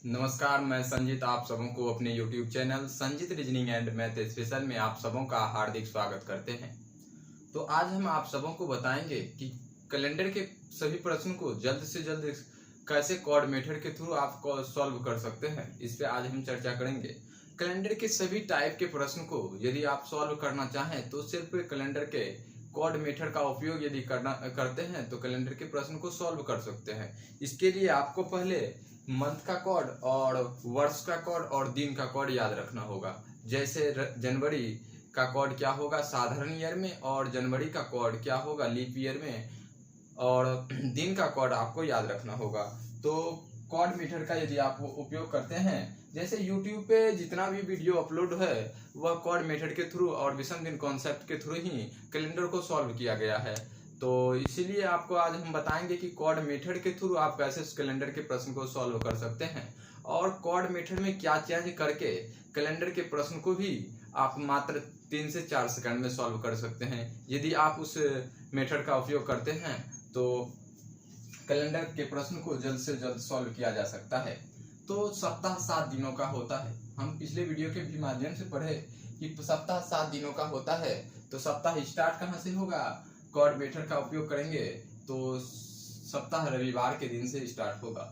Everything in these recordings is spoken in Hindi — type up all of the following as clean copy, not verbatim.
नमस्कार, मैं संजीत आप सबों को अपने YouTube channel Sanjeet reasoning and math special में आप सबों का हार्दिक स्वागत करते हैं। तो आज हम आप सबों को बताएंगे कि कैलेंडर के सभी प्रश्न को जल्द से जल्द कैसे कोड मेथड के थ्रू आप सॉल्व कर सकते हैं, इस पे आज हम चर्चा करेंगे। कैलेंडर के सभी टाइप के प्रश्न को यदि आप सॉल्व करना चाहें तो सिर्फ कैलेंडर के कोड मेथड का उपयोग यदि करते हैं तो कैलेंडर के प्रश्न को सॉल्व कर सकते हैं। इसके लिए आपको पहले मंथ का कोड और वर्ष का कोड और दिन का कोड याद रखना होगा। जैसे जनवरी का कोड क्या होगा साधारण ईयर में, और जनवरी का कोड क्या होगा लीप ईयर में, और दिन का कोड आपको याद रखना होगा। तो कोड मेथड का यदि आप उपयोग करते हैं, जैसे YouTube पे जितना भी वीडियो अपलोड है वह कोड मेथड के थ्रू और विषम दिन कॉन्सेप्ट के थ्रू ही कैलेंडर को सॉल्व किया गया है। तो इसीलिए आपको आज हम बताएंगे कि कोड मेथड के थ्रू आप कैसे कैलेंडर के प्रश्न को सॉल्व कर सकते हैं, और कोड मेथड में क्या चेंज करके कैलेंडर के प्रश्न को भी आप मात्र 3 से 4 सेकंड में सॉल्व कर सकते हैं। यदि आप उस मेथड का उपयोग करते हैं तो कैलेंडर के प्रश्न को जल्द से जल्द सॉल्व किया जा सकता है। तो सप्ताह 7 दिनों का होता है। हम पिछले वीडियो के भी माध्यम से पढ़े कि सप्ताह 7 दिनों का होता है। तो सप्ताह स्टार्ट कहाँ से होगा, कोड मेथड का उपयोग करेंगे तो सप्ताह रविवार के दिन से स्टार्ट होगा।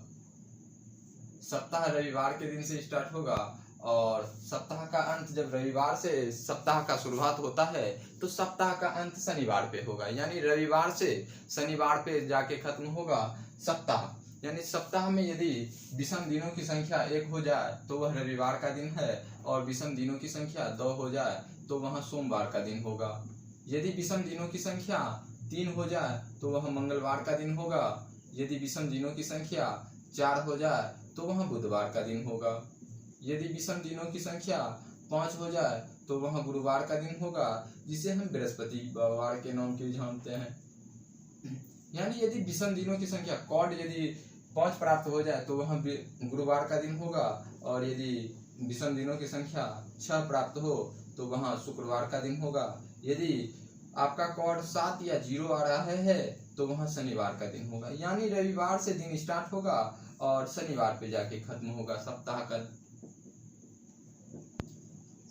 सप्ताह रविवार के दिन से स्टार्ट होगा, और सप्ताह का अंत जब रविवार से सप्ताह का शुरुआत होता है तो सप्ताह का अंत शनिवार पे होगा। यानी रविवार से शनिवार पे जाके खत्म होगा सप्ताह। यानी सप्ताह में यदि विषम दिनों की संख्या 1 हो जाए तो वह रविवार का दिन है, और विषम दिनों की संख्या 2 हो जाए तो वह सोमवार का दिन होगा। यदि विषम दिनों की संख्या 3 हो जाए तो वह मंगलवार का दिन होगा। यदि विषम दिनों की संख्या 4 हो जाए तो वह बुधवार का दिन होगा। यदि विषम दिनों की संख्या 5 हो जाए तो वह गुरुवार का दिन होगा, जिसे हम बृहस्पतिवार के नाम से जानते हैं। यानी यदि विषम दिनों की संख्या कोड यदि 5 प्राप्त हो जाए तो वह गुरुवार का दिन होगा, और यदि विषम दिनों की संख्या 6 प्राप्त हो तो वह शुक्रवार का दिन होगा। यदि आपका कोड 7 या 0 आ रहा है तो वह शनिवार का दिन होगा। यानी रविवार से दिन स्टार्ट होगा और शनिवार पे जाके खत्म होगा सप्ताह का।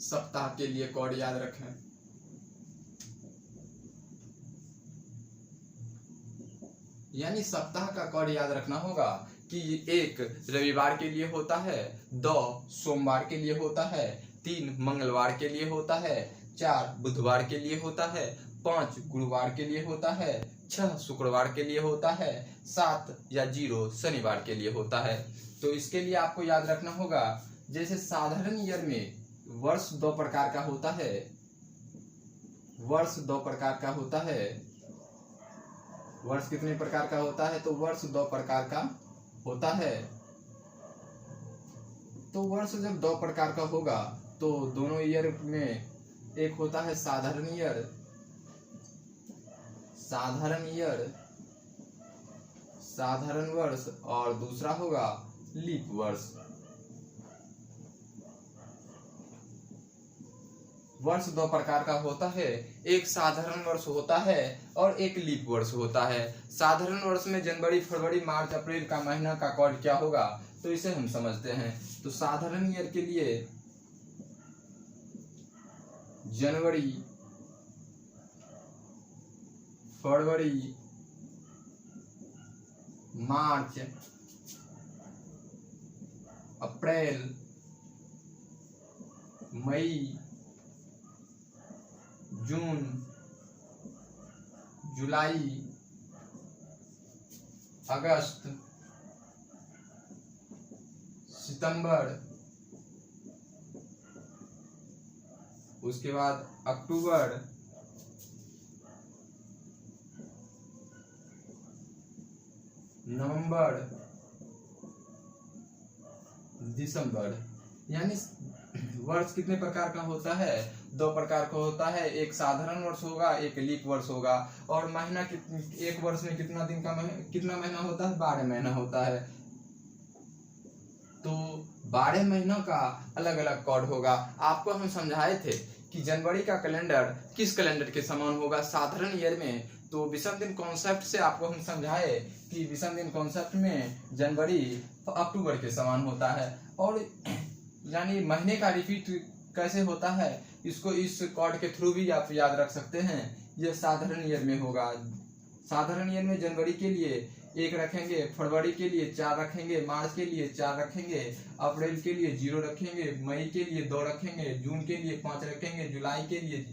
सप्ताह के लिए कोड याद रखें। यानी सप्ताह का कोड याद रखना होगा कि 1 रविवार के लिए होता है, 2 सोमवार के लिए होता है, 3 मंगलवार के लिए होता है, 4 बुधवार के लिए होता है, 5 गुरुवार के लिए होता है, 6 शुक्रवार के लिए होता है, 7 या 0 शनिवार के लिए होता है। तो इसके लिए आपको याद रखना होगा, जैसे साधारण ईयर में वर्ष 2 प्रकार का होता है। वर्ष 2 प्रकार का होता है। वर्ष कितने प्रकार का होता है, तो वर्ष 2 प्रकार का होता है। तो वर्ष जब 2 प्रकार का होगा तो दोनों ईयर में एक होता है साधारण ईयर, साधारण वर्ष, और दूसरा होगा लीप वर्ष। वर्ष 2 प्रकार का होता है, एक साधारण वर्ष होता है और एक लीप वर्ष होता है। साधारण वर्ष में जनवरी, फरवरी, मार्च, अप्रैल का महीना का कोड क्या होगा, तो इसे हम समझते हैं। तो साधारण ईयर के लिए जनवरी, फरवरी, मार्च, अप्रैल, मई, जून, जुलाई, अगस्त, सितंबर, उसके बाद अक्टूबर, नवंबर, दिसंबर। यानी वर्ष कितने प्रकार का होता है, 2 प्रकार का होता है। एक साधारण वर्ष होगा, एक लीप वर्ष होगा। और महीना एक वर्ष में कितना दिन का कितना महीना होता है, 12 महीना होता है। तो 12 महीनों का अलग अलग कोड होगा। आपको हम समझाए थे कि जनवरी का कैलेंडर किस कैलेंडर के समान होगा साधारण ईयर में, तो विषम दिन कॉन्सेप्ट से आपको हम समझाए कि विषम दिन कॉन्सेप्ट में जनवरी अक्टूबर के समान होता है, और यानी महीने का रिपीट कैसे होता है इसको इस कॉर्ड के थ्रू भी आप याद रख सकते हैं। यह साधारण ईयर में होगा। साधारण ईयर में जनवरी के लिए 1 रखेंगे, फरवरी के लिए 4 रखेंगे, मार्च के लिए 4 रखेंगे, अप्रैल के लिए 0 रखेंगे, मई के लिए 2 रखेंगे, जून के लिए 5 रखेंगे, जुलाई के लिए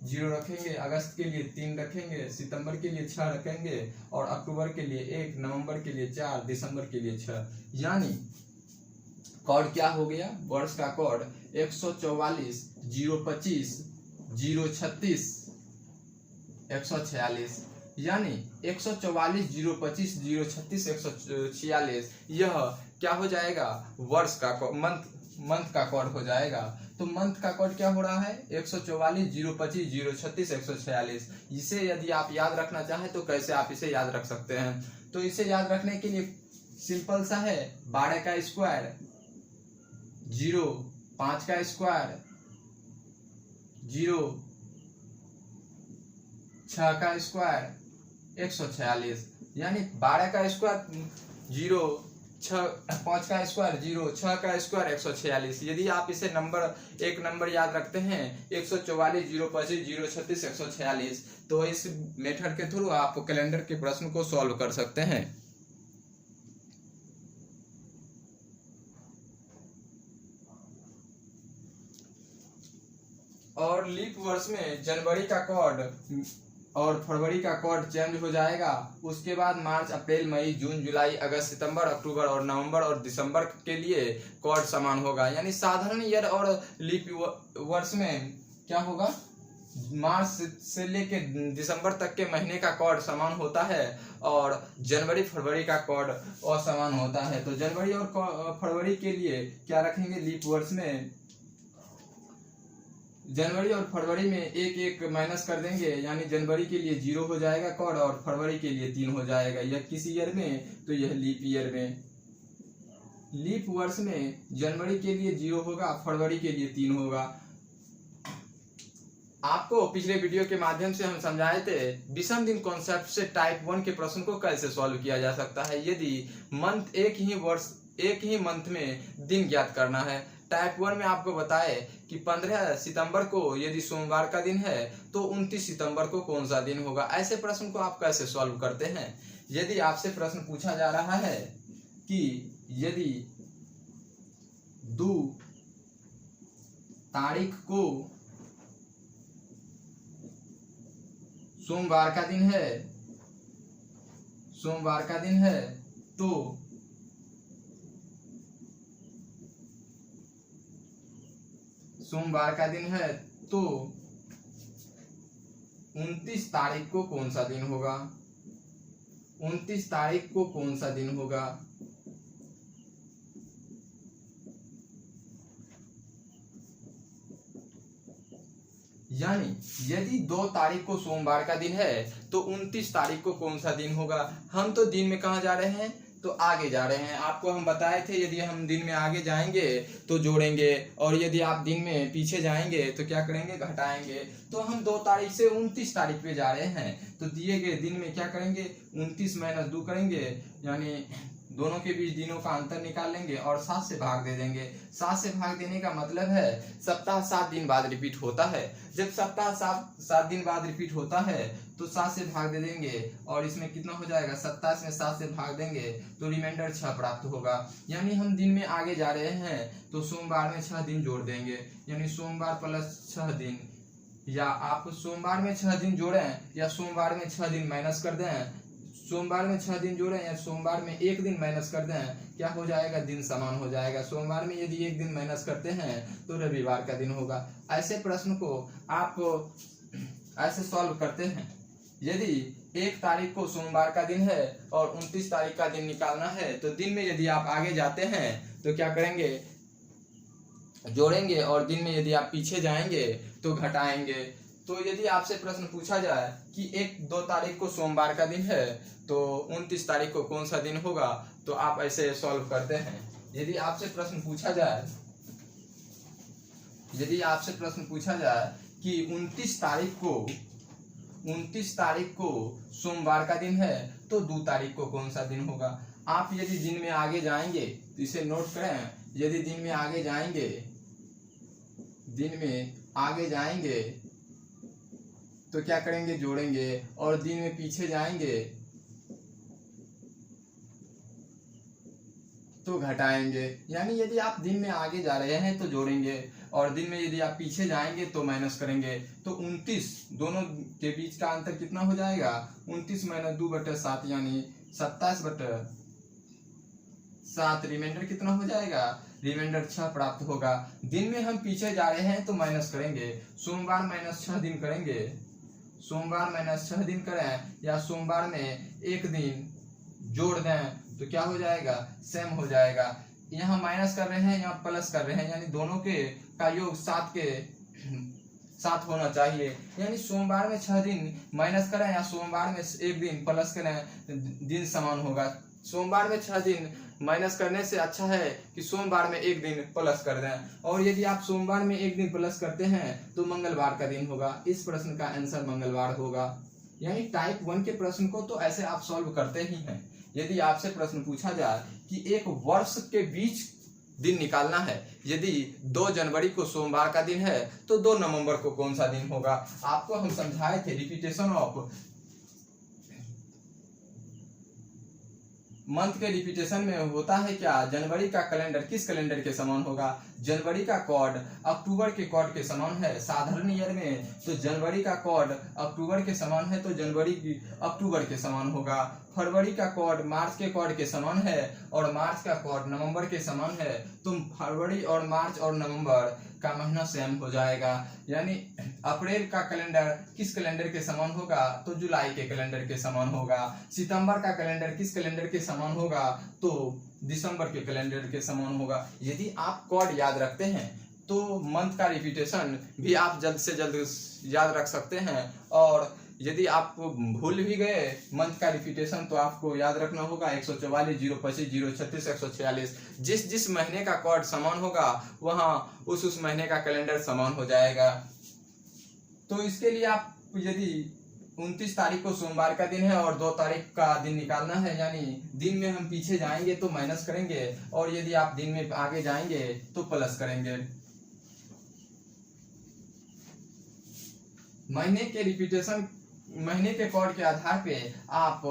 0 रखेंगे, अगस्त के लिए 3 रखेंगे, सितंबर के लिए 6 रखेंगे, और अक्टूबर के लिए 1, नवंबर के लिए 4, दिसंबर के लिए 6। यानी कोड क्या हो गया? वर्ष का कोड 144 025 036 146, यानी 144 025 036 146 यह क्या हो जाएगा? वर्ष का मंथ का कोड हो जाएगा। तो मंथ का कोड क्या हो रहा है? 144 025 036 146। इसे यदि आप याद रखना चाहें तो कैसे आप इसे याद रख सकते हैं? तो इसे याद रखने के लिए सिंपल सा है, 12 का स्क्वायर 0, 5 का स्क्वायर 0, 6 का स्क्वायर 146, यानी 12 का स्क्वायर 0, 5 का स्क्वायर 0, 6 का स्क्वायर 146। यदि आप इसे एक नंबर याद रखते हैं 144 025 036 146, तो इस मेथड के थ्रू आप कैलेंडर के प्रश्न को सॉल्व कर सकते हैं। और लीप वर्ष में जनवरी का कोड और फरवरी का कोड चेंज हो जाएगा। उसके बाद मार्च, अप्रैल, मई, जून, जुलाई, अगस्त, सितंबर, अक्टूबर और नवंबर और दिसंबर के लिए कोड समान होगा। यानी साधारण ईयर और लीप वर्ष में क्या होगा? मार्च से लेके दिसंबर तक के महीने का कोड समान होता है, और जनवरी फरवरी का कोड असमान होता है। तो जनवरी और फरवरी के लिए क्या रखेंगे? लीप वर्ष में जनवरी और फरवरी में 1 माइनस कर देंगे, यानी जनवरी के लिए 0 हो जाएगा कोड और फरवरी के लिए 3 हो जाएगा। यह किस ईयर में? तो यह लीप ईयर में। लीप वर्ष में जनवरी के लिए 0 होगा, फरवरी के लिए 3 होगा। आपको पिछले वीडियो के माध्यम से हम समझाए थे विषम दिन कॉन्सेप्ट से टाइप 1 के प्रश्न को कैसे सॉल्व किया जा सकता है यदि मंथ एक ही मंथ में दिन ज्ञात करना है। टाइप 1 में आपको बताए कि 15 सितंबर को यदि सोमवार का दिन है तो 29 सितंबर को कौन सा दिन होगा। ऐसे प्रश्न को आप कैसे सॉल्व करते हैं? यदि आपसे प्रश्न पूछा जा रहा है कि यदि 2 तारीख को सोमवार का दिन है तो सोमवार का दिन है तो 29 तारीख को कौन सा दिन होगा? 29 तारीख को कौन सा दिन होगा? यानी यदि 2 तारीख को सोमवार का दिन है तो 29 तारीख को कौन सा दिन होगा? हम तो दिन में कहाँ जा रहे हैं? तो आगे जा रहे हैं। आपको हम बताए थे यदि हम दिन में आगे जाएंगे तो जोड़ेंगे, और यदि आप दिन में पीछे जाएंगे तो क्या करेंगे? घटाएंगे। तो हम 2 तारीख से 29 तारीख पे जा रहे हैं, तो दिए गए दिन में क्या करेंगे? 29 - 2 करेंगे, यानी दोनों के बीच दिनों का अंतर निकाल लेंगे और 7 से भाग दे देंगे। 7 से भाग देने का मतलब है सप्ताह 7 दिन बाद रिपीट होता है। जब सप्ताह 7 दिन बाद रिपीट होता है तो 7 से भाग दे देंगे, और इसमें कितना हो जाएगा? 27 में 7 से भाग देंगे तो रिमाइंडर 6 प्राप्त होगा। यानी हम दिन में आगे जा रहे हैं तो सोमवार में 6 दिन जोड़ देंगे, यानी सोमवार प्लस 6 दिन, या आप सोमवार में 6 दिन जोड़ें या सोमवार में 6 दिन माइनस कर दें। सोमवार में 6 दिन जोड़ें या सोमवार में 1 दिन माइनस कर दें, क्या हो जाएगा? दिन समान हो जाएगा। सोमवार में यदि 1 दिन माइनस करते हैं तो रविवार का दिन होगा। ऐसे प्रश्न को आप ऐसे सॉल्व करते हैं। यदि 1 तारीख को सोमवार का दिन है और 29 तारीख का दिन निकालना है तो दिन में यदि आप आगे जाते हैं तो क्या करेंगे? जोड़ेंगे, और दिन में यदि आप पीछे जाएंगे तो घटाएंगे। तो यदि आपसे प्रश्न पूछा जाए कि 2 तारीख को सोमवार का दिन है तो 29 तारीख को कौन सा दिन होगा, तो आप ऐसे सॉल्व करते हैं। यदि आपसे प्रश्न पूछा जाए कि 29 तारीख को 29 तारीख को सोमवार का दिन है तो 2 तारीख को कौन सा दिन होगा। आप यदि दिन में आगे जाएंगे तो इसे नोट करें। यदि दिन में आगे जाएंगे तो क्या करेंगे, जोड़ेंगे, और दिन में पीछे जाएंगे तो घटाएंगे। यानी यदि आप दिन में आगे जा रहे हैं तो जोड़ेंगे और दिन में यदि आप पीछे जाएंगे तो माइनस करेंगे। तो 29 दोनों के बीच का अंतर कितना हो जाएगा, 29 - 2/7 यानी 27/7। रिमाइंडर कितना हो जाएगा, रिमाइंडर 6 प्राप्त होगा। दिन में हम पीछे जा रहे हैं तो माइनस करेंगे। सोमवार -6 दिन करेंगे, सोमवार -6 दिन करें या सोमवार में एक दिन जोड़ दें तो क्या हो जाएगा, सेम हो जाएगा। यहाँ माइनस कर रहे हैं, यहाँ प्लस कर रहे हैं, यानी दोनों के का योग 7 के साथ होना चाहिए। यानी सोमवार में 6 दिन माइनस करें या सोमवार में एक दिन प्लस करें, दिन समान होगा। सोमवार में 6 दिन माइनस करने से अच्छा है कि सोमवार में एक दिन प्लस कर दें। और यदि आप सोमवार में एक दिन प्लस करते हैं तो मंगलवार का दिन होगा। इस प्रश्न का आंसर मंगलवार होगा। यानी टाइप 1 के प्रश्न को तो ऐसे आप सॉल्व करते ही हैं। यदि आपसे प्रश्न पूछा जाए कि एक वर्ष के बीच दिन निकालना है, यदि 2 जनवरी को सोमवार का दिन है तो 2 नवंबर को कौन सा दिन होगा। आपको हम समझाए थे रिपीटेशन ऑफ मंथ के रिपीटेशन में होता है क्या, जनवरी का कैलेंडर किस कैलेंडर के समान होगा। जनवरी का कोड अक्टूबर के कोड के समान है। साधारण ईयर में तो जनवरी का कोड अक्टूबर के समान है तो जनवरी की अक्टूबर के समान होगा। फरवरी का कोड मार्च के कोड के समान है और मार्च का कोड नवंबर के समान है तो फरवरी और मार्च और नवंबर का महीना सेम हो जाएगा। यानी अप्रैल का कैलेंडर किस कैलेंडर के समान होगा, तो जुलाई के कैलेंडर के समान होगा। सितंबर का कैलेंडर किस कैलेंडर के समान होगा, तो दिसंबर के कैलेंडर के समान होगा। यदि आप कोड याद रखते हैं तो मंथ का रिपीटेशन भी आप जल्द से जल्द याद रख सकते हैं। और यदि आप भूल भी गए मंथ का रिपीटेशन तो आपको याद रखना होगा 144, 025, 036, 146। जिस महीने का कोड समान होगा वहां उस महीने का कैलेंडर समान हो जाएगा। तो इसके लिए आप यदि 29 तारीख को सोमवार का दिन है और 2 तारीख का दिन निकालना है, यानी दिन में हम पीछे जाएंगे तो माइनस करेंगे और यदि आप दिन में आगे जाएंगे तो प्लस करेंगे। महीने के रिपीटेशन, महीने के कोड के आधार पे आप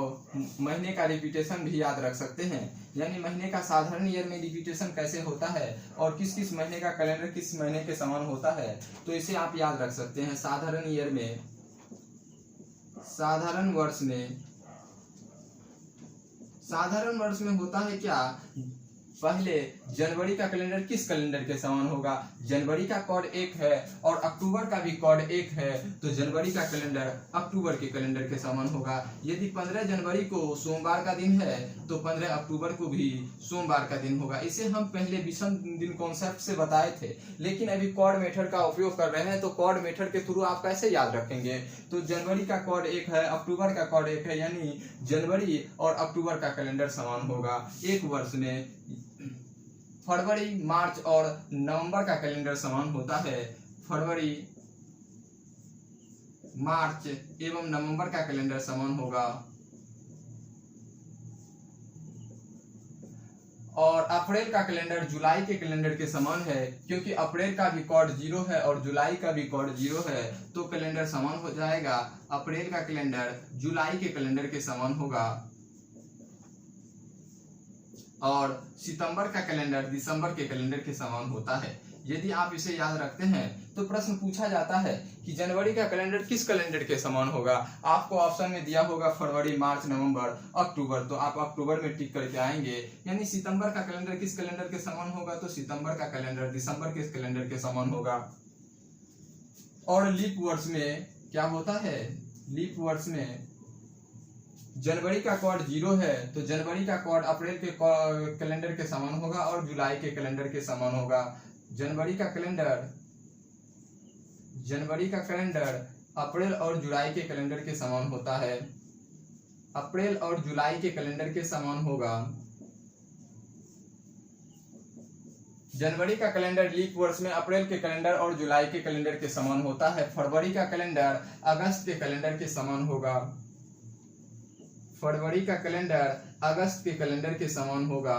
महीने का रिपीटेशन भी याद रख सकते हैं। यानी महीने का साधारण ईयर में रिपीटेशन कैसे होता है और किस किस महीने का कैलेंडर किस महीने के समान होता है, तो इसे आप याद रख सकते हैं। साधारण ईयर में, साधारण वर्ष में होता है क्या, पहले जनवरी का कैलेंडर किस कैलेंडर के समान होगा। जनवरी का कोड 1 है और अक्टूबर का भी कोड 1 है तो जनवरी का कैलेंडर अक्टूबर के कैलेंडर के समान होगा। यदि 15 जनवरी को सोमवार का दिन है तो 15 अक्टूबर को भी सोमवार का दिन होगा। इसे हम पहले विषम दिन कॉन्सेप्ट से बताए थे, लेकिन अभी कोड मेथड का उपयोग कर रहे हैं तो कोड मेथड के थ्रू आप कैसे याद रखेंगे। तो जनवरी का कोड 1 है, अक्टूबर का कोड 1 है, यानी जनवरी और अक्टूबर का कैलेंडर समान होगा। एक वर्ष में फरवरी, मार्च और नवंबर का कैलेंडर समान होता है। फरवरी, मार्च एवं नवंबर का कैलेंडर समान होगा। और अप्रैल का कैलेंडर जुलाई के कैलेंडर के समान है, क्योंकि अप्रैल का भी कोड 0 है और जुलाई का भी कोड 0 है तो कैलेंडर समान हो जाएगा। अप्रैल का कैलेंडर जुलाई के कैलेंडर के समान होगा और सितंबर का कैलेंडर दिसंबर के कैलेंडर के समान होता है। यदि आप इसे याद रखते हैं तो प्रश्न पूछा जाता है कि जनवरी का कैलेंडर किस कैलेंडर के समान होगा। आपको ऑप्शन में दिया होगा फरवरी, मार्च, नवंबर, अक्टूबर, तो आप अक्टूबर में टिक करके आएंगे। यानी सितंबर का कैलेंडर किस कैलेंडर के समान होगा, तो सितंबर का कैलेंडर दिसंबर के कैलेंडर के समान होगा। और लीप वर्ष में क्या होता है, लीप वर्ष में जनवरी का कोड 0 है तो जनवरी का कोड अप्रैल के कैलेंडर के समान होगा और जुलाई के कैलेंडर के समान होगा। जनवरी का कैलेंडर अप्रैल और जुलाई के कैलेंडर के समान होता है। अप्रैल और जुलाई के कैलेंडर के समान होगा। जनवरी का कैलेंडर लीप वर्ष में अप्रैल के कैलेंडर और जुलाई के कैलेंडर के समान होता है। फरवरी का कैलेंडर अगस्त के कैलेंडर के समान होगा। फरवरी का कैलेंडर अगस्त के कैलेंडर के समान होगा।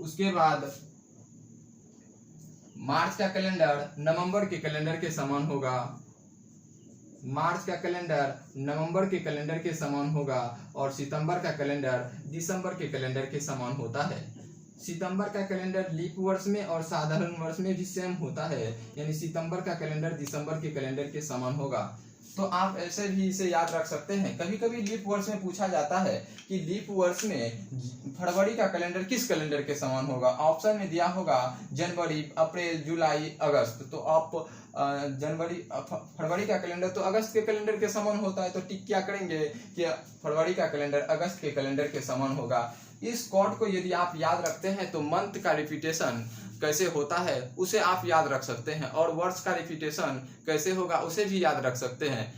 उसके बाद मार्च का कैलेंडर नवंबर के कैलेंडर के समान होगा। मार्च का कैलेंडर नवंबर के कैलेंडर के समान होगा और सितंबर का कैलेंडर दिसंबर के कैलेंडर के समान होता है। सितंबर का कैलेंडर लीप वर्ष में और साधारण वर्ष में भी सेम होता है, यानी सितंबर का कैलेंडर दिसंबर के कैलेंडर के समान होगा। तो आप ऐसे भी इसे याद रख सकते हैं। कभी कभी लीप वर्ष में पूछा जाता है कि लीप वर्ष में फरवरी का कैलेंडर किस कैलेंडर के समान होगा। ऑप्शन में दिया होगा जनवरी, अप्रैल, जुलाई, अगस्त। तो आप फरवरी का कैलेंडर तो अगस्त के कैलेंडर के समान होता है, तो टिक क्या करेंगे कि फरवरी का कैलेंडर अगस्त के कैलेंडर के समान होगा। इस कोड को यदि आप याद रखते हैं तो मंथ का रिपीटेशन कैसे होता है उसे आप याद रख सकते हैं, और वर्ष का रिपीटेशन कैसे होगा उसे भी याद रख सकते हैं।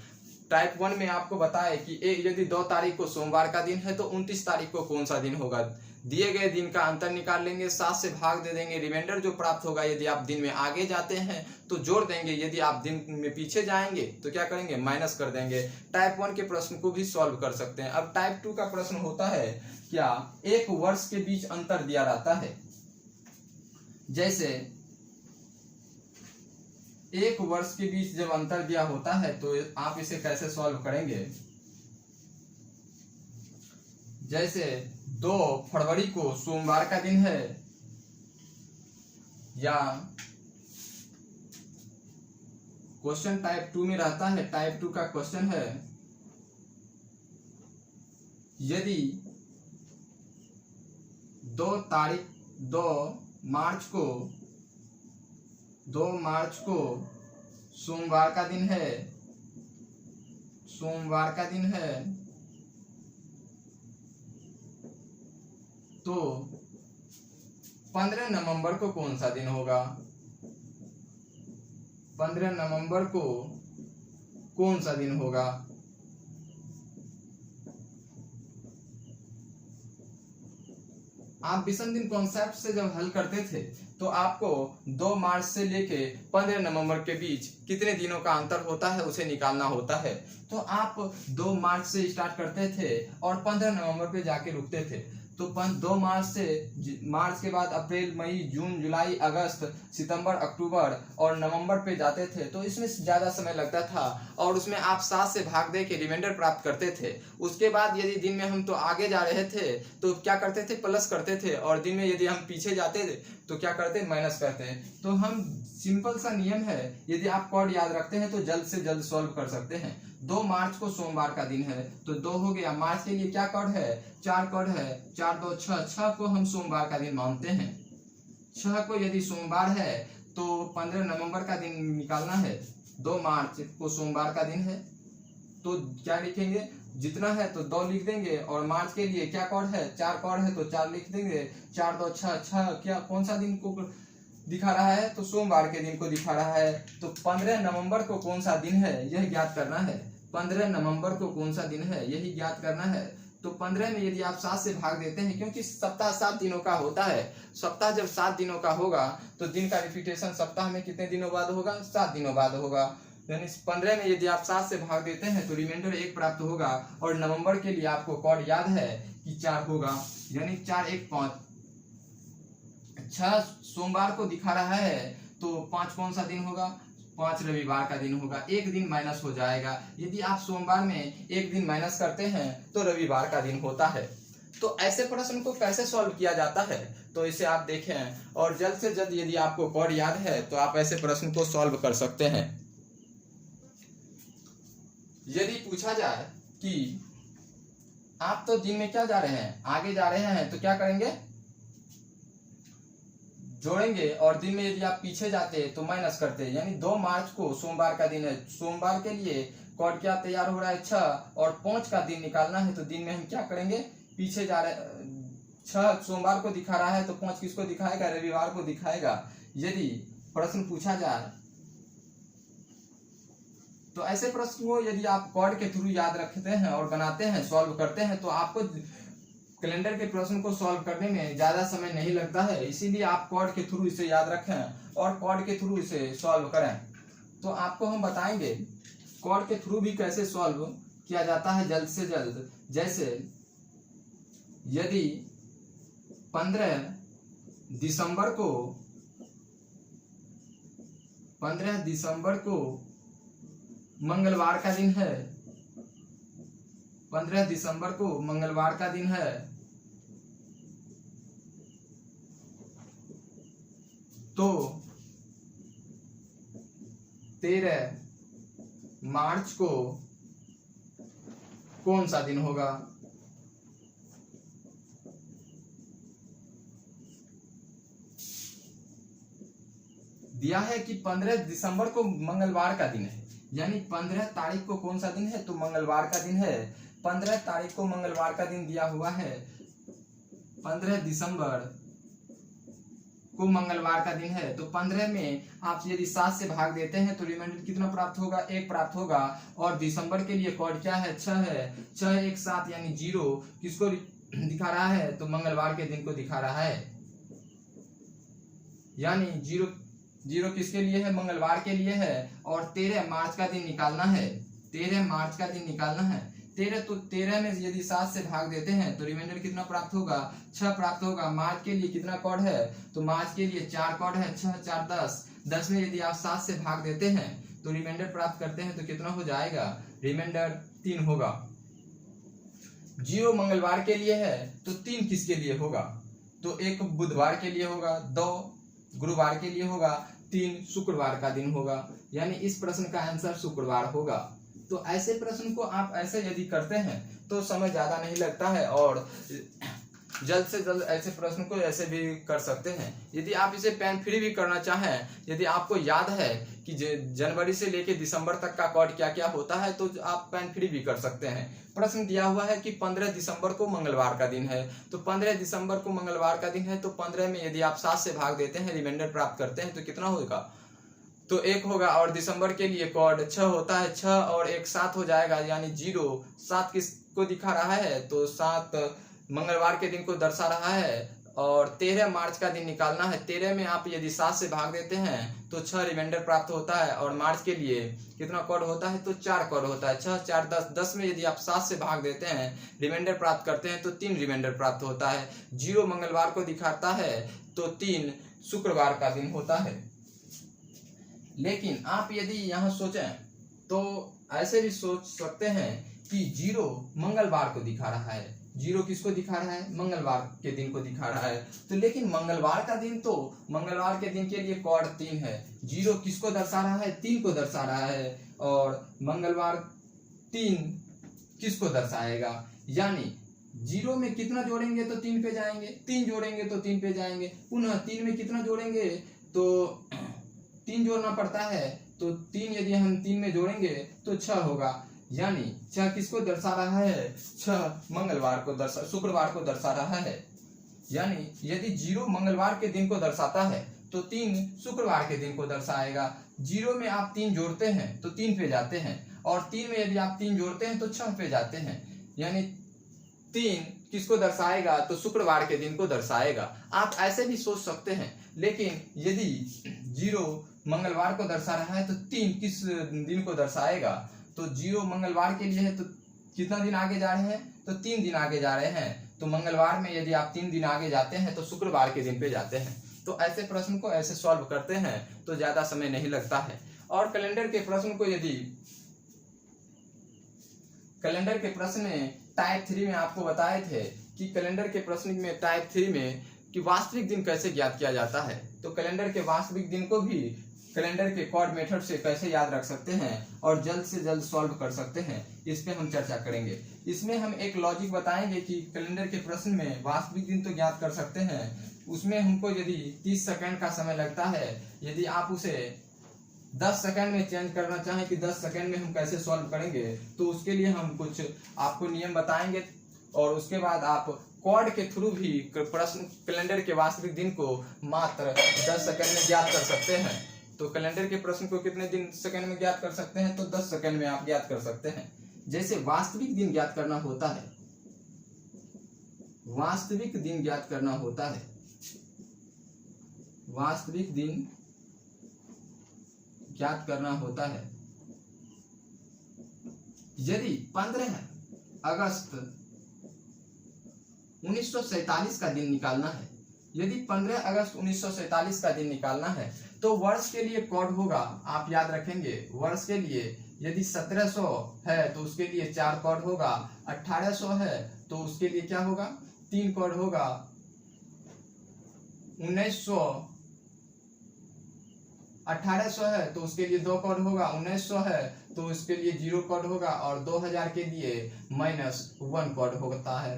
टाइप 1 में आपको बताए कि यदि 2 तारीख को सोमवार का दिन है तो 29 तारीख को कौन सा दिन होगा। दिए गए दिन का अंतर निकाल लेंगे, 7 से भाग दे देंगे, रिमाइंडर जो प्राप्त होगा यदि आप दिन में आगे जाते हैं तो जोड़ देंगे, यदि आप दिन में पीछे जाएंगे तो क्या करेंगे, माइनस कर देंगे। टाइप 1 के प्रश्न को भी सॉल्व कर सकते हैं। अब टाइप 2 का प्रश्न होता है क्या एक वर्ष के बीच अंतर दिया रहता है। जैसे एक वर्ष के बीच जब अंतर दिया होता है तो आप इसे कैसे सॉल्व करेंगे। जैसे 2 फरवरी को सोमवार का दिन है, या क्वेश्चन टाइप 2 में रहता है। टाइप 2 का क्वेश्चन है यदि 2 मार्च को सोमवार का दिन है, तो 15 नवंबर को कौन सा दिन होगा। 15 नवंबर को कौन सा दिन होगा। आप विषम दिन कॉन्सेप्ट से जब हल करते थे तो आपको 2 मार्च से लेके 15 नवंबर के बीच कितने दिनों का अंतर होता है उसे निकालना होता है। तो आप 2 मार्च से स्टार्ट करते थे और 15 नवंबर पे जाके रुकते थे। तो 2 मार्च के बाद अप्रैल, मई, जून, जुलाई, अगस्त, सितंबर, अक्टूबर और नवंबर पे जाते थे, तो इसमें ज़्यादा समय लगता था और उसमें आप 7 से भाग दे के रिमाइंडर प्राप्त करते थे। उसके बाद यदि दिन में हम तो आगे जा रहे थे तो क्या करते थे, प्लस करते थे, और दिन में यदि हम पीछे जाते थे तो क्या करते, माइनस करते। तो हम सिंपल सा नियम है, यदि आप कोड याद रखते हैं तो जल्द से जल्द सॉल्व कर सकते हैं। 2 मार्च को सोमवार का दिन है तो 2 हो गया। मार्च के लिए क्या कोड है, 4 कोड है, 4 2 6, 6 को हम सोमवार का दिन मानते हैं। 6 को यदि सोमवार है तो 15 नवंबर का दिन निकालना है। 2 मार्च को सोमवार का दिन है तो क्या लिखेंगे, जितना है तो 2 लिख देंगे, और मार्च के लिए क्या कोड है, 4 कोड है तो 4 लिख देंगे। 4 2 6, 6 क्या कौन सा दिन को दिखा रहा है, तो सोमवार के दिन को दिखा रहा है। तो 15 नवंबर को कौन सा दिन है यह ज्ञात करना है। 15 नवंबर को कौन सा दिन है यही ज्ञात करना है। तो 15 में यदि आप 7 से भाग देते हैं, क्योंकि सप्ताह 7 दिनों का होता है, सप्ताह जब 7 दिनों का होगा तो दिन का रिपीटेशन सप्ताह में कितने दिनों बाद होगा, 7 दिनों बाद होगा। यानी 15 में यदि आप 7 से भाग देते हैं तो रिमाइंडर 1 प्राप्त होगा, और नवंबर के लिए आपको कोड याद है कि 4 होगा, यानी 4 1 5। 6 सोमवार को दिखा रहा है तो 5 कौन सा दिन होगा, 5 रविवार का दिन होगा। 1 दिन माइनस हो जाएगा। यदि आप सोमवार में 1 दिन माइनस करते हैं तो रविवार का दिन होता है। तो ऐसे प्रश्न को कैसे सॉल्व किया जाता है तो इसे आप देखें, और जल्द से जल्द यदि आपको कोड याद है तो आप ऐसे प्रश्न को सॉल्व कर सकते हैं। यदि पूछा जाए कि आप तो दिन में क्या जा रहे हैं, आगे जा रहे हैं, तो क्या करेंगे, जोड़ेंगे, और दिन में यदि आप पीछे जाते तो माइनस करते। यानी 2 मार्च को सोमवार का दिन है, सोमवार के लिए कोड क्या तैयार हो रहा है, 6, और 5 का दिन निकालना है। तो दिन में हम क्या करेंगे, पीछे जा रहे, 6 सोमवार को दिखा रहा है तो 5 किसको दिखाएगा, रविवार को दिखाएगा। यदि प्रश्न पूछा जाए तो ऐसे प्रश्न को यदि आप कोड के थ्रू याद रखते हैं और बनाते हैं, सॉल्व करते हैं, तो आपको कैलेंडर के प्रश्न को सॉल्व करने में ज्यादा समय नहीं लगता है, इसीलिए आप कॉर्ड के थ्रू इसे याद रखें और कॉर्ड के थ्रू इसे सॉल्व करें। तो आपको हम बताएंगे कॉर्ड के थ्रू भी कैसे सॉल्व किया जाता है जल्द से जल्द। जैसे यदि 15 दिसंबर को मंगलवार का दिन है, 15 दिसंबर को मंगलवार का दिन है, तो 13 मार्च को कौन सा दिन होगा? दिया है कि 15 दिसंबर को मंगलवार का दिन है, यानी 15 तारीख को कौन सा दिन है? तो मंगलवार का दिन है। 15 तारीख को मंगलवार का दिन दिया हुआ है। 15 दिसंबर को मंगलवार का दिन है, तो 15 में आप यदि 7 से भाग देते हैं तो रिमाइंडर कितना प्राप्त होगा? 1 प्राप्त होगा। और दिसंबर के लिए कोड क्या है? 6 है। 6 1 7 यानी 0 किसको दिखा रहा है? तो मंगलवार के दिन को दिखा रहा है। यानी 0 किसके लिए है? मंगलवार के लिए है। और 13 मार्च का दिन निकालना है। 13 मार्च का दिन निकालना है। 13 में यदि 7 से भाग देते हैं तो रिमाइंडर कितना प्राप्त होगा? 6 प्राप्त होगा। मार्च के लिए कितना कोड है? तो मार्च के लिए 4 कोड है। 6 4 10। 10 में यदि आप 7 से भाग देते हैं तो रिमाइंडर प्राप्त करते हैं तो कितना हो जाएगा? रिमाइंडर 3 होगा। 0 मंगलवार के लिए है तो 3 किसके लिए होगा? तो 1 बुधवार के लिए होगा, 2 गुरुवार के लिए होगा, 3 शुक्रवार का दिन होगा। यानी इस प्रश्न का आंसर शुक्रवार होगा। तो ऐसे प्रश्न को आप ऐसे यदि करते हैं तो समय ज्यादा नहीं लगता है और जल्द से जल्द ऐसे प्रश्न को ऐसे भी कर सकते हैं। यदि आप इसे पेन फ्री भी करना चाहें, यदि आपको याद है कि जनवरी से लेके दिसंबर तक का कोड क्या क्या होता है तो आप पेन फ्री भी कर सकते हैं। प्रश्न दिया हुआ है कि 15 दिसंबर को मंगलवार का दिन है, तो 15 दिसंबर को मंगलवार का दिन है तो 15 में यदि आप 7 से भाग देते हैं, रिमाइंडर प्राप्त करते हैं तो कितना होगा? तो 1 होगा। और दिसंबर के लिए कोड 6 होता है। 6 और 1 7 हो जाएगा, यानी 0 7 किसको दिखा रहा है? तो 7 मंगलवार के दिन को दर्शा रहा है। और 13 मार्च का दिन निकालना है। 13 में आप यदि 7 से भाग देते हैं तो 6 रिमाइंडर प्राप्त होता है। और मार्च के लिए कितना कोड होता है? तो 4 कोड होता है। 6 4 10। 10 में यदि आप 7 से भाग देते हैं, रिमाइंडर प्राप्त करते हैं तो 3 रिमाइंडर प्राप्त होता है। 0 मंगलवार को दिखाता है तो 3 शुक्रवार का दिन होता है। लेकिन आप यदि यहाँ सोचें तो ऐसे भी सोच सकते हैं कि 0 मंगलवार को दिखा रहा है। 0 किसको दिखा रहा है? मंगलवार के दिन को दिखा रहा है। तो लेकिन मंगलवार का दिन, तो मंगलवार के दिन के लिए कोड 3 है। 0 किसको दर्शा रहा है? 3 को दर्शा रहा है। और मंगलवार 3 किसको दर्शाएगा? यानी 0 में कितना जोड़ेंगे तो 3 पे जाएंगे, 3 जोड़ेंगे तो 3 पे जाएंगे, पुनः 3 में कितना जोड़ेंगे तो 3 जोड़ना पड़ता है। तो 3 यदि हम 3 में जोड़ेंगे तो 6 होगा। यानी 6 किसको दर्शा रहा है? 6 मंगलवार को शुक्रवार को दर्शा रहा है। यानी यदि 0 मंगलवार के दिन को दर्शाता है तो 3 शुक्रवार के दिन को दर्शाएगा। 0 में आप 3 जोड़ते हैं तो 3 पे जाते हैं, और 3 में यदि आप 3 जोड़ते हैं तो 6 पे जाते हैं। यानी 3 किसको दर्शाएगा? तो शुक्रवार के दिन को दर्शाएगा। आप ऐसे भी सोच सकते हैं। लेकिन यदि 0 मंगलवार को दर्शा रहा है तो 3 किस दिन को दर्शाएगा? तो 0 मंगलवार के लिए है तो कितना दिन आगे जा रहे हैं? तो 3 दिन आगे जा रहे हैं। तो मंगलवार में यदि आप 3 दिन आगे जाते हैं तो शुक्रवार के दिन पे जाते हैं। तो ऐसे प्रश्न को ऐसे सॉल्व करते हैं तो ज्यादा समय नहीं लगता है। और कैलेंडर के प्रश्न को यदि कैलेंडर के प्रश्न में टाइप 3 में आपको बताए थे कि कैलेंडर के प्रश्न में टाइप 3 में कि वास्तविक दिन कैसे ज्ञात किया जाता है, तो कैलेंडर के वास्तविक दिन को भी कैलेंडर के कोड मेथड से कैसे याद रख सकते हैं और जल्द से जल्द सॉल्व कर सकते हैं, इस पे हम चर्चा करेंगे। इसमें हम एक लॉजिक बताएंगे कि कैलेंडर के प्रश्न में वास्तविक दिन तो ज्ञात कर सकते हैं, उसमें हमको यदि 30 सेकंड का समय लगता है, यदि आप उसे 10 सेकंड में चेंज करना चाहें कि 10 सेकंड में हम कैसे सॉल्व करेंगे, तो उसके लिए हम कुछ आपको नियम बताएंगे और उसके बाद आप कोड के थ्रू भी प्रश्न कैलेंडर के वास्तविक दिन को मात्र 10 सेकंड में ज्ञात कर सकते हैं। तो कैलेंडर के प्रश्न को कितने दिन सेकंड में ज्ञात कर सकते हैं? तो 10 सेकंड में आप ज्ञात कर सकते हैं। जैसे वास्तविक दिन ज्ञात करना होता है वास्तविक दिन ज्ञात करना होता है, वास्तविक दिन ज्ञात करना होता है। यदि 15 अगस्त 1947 का दिन निकालना है, यदि 15 अगस्त 1947 का दिन निकालना है तो वर्ष के लिए कोड होगा, आप याद रखेंगे, वर्ष के लिए यदि 1700 है तो उसके लिए 4 कोड होगा, 1800 है तो उसके लिए क्या होगा, 3 कोड होगा, 1800 है तो उसके लिए 2 कोड होगा, 1900 है तो उसके लिए 0 कोड होगा और 2000 के लिए -1 कोड होता है।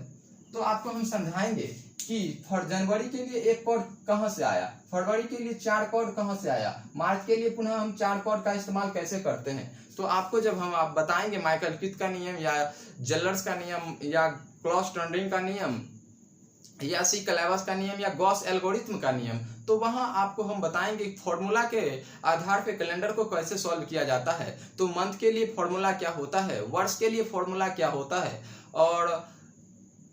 तो आपको हम समझाएंगे कि जनवरी के लिए 1 कोड कहां से आया, फरवरी के लिए 4 कोड कहां से आया, मार्च के लिए पुनः हम 4 कोड का इस्तेमाल कैसे करते हैं। तो आपको जब हम आप बताएंगे माइकल किथ का नियम या जल्लर्स का नियम या क्लॉस टर्नरिंग का नियम या सी क्लेवस का नियम या गॉस एल्गोरिथम का नियम, तो वहां आपको हम बताएंगे फॉर्मूला के आधार पे कैलेंडर को कैसे सॉल्व किया जाता है। तो मंथ के लिए फॉर्मूला क्या होता है, वर्ष के लिए फॉर्मूला क्या होता है, और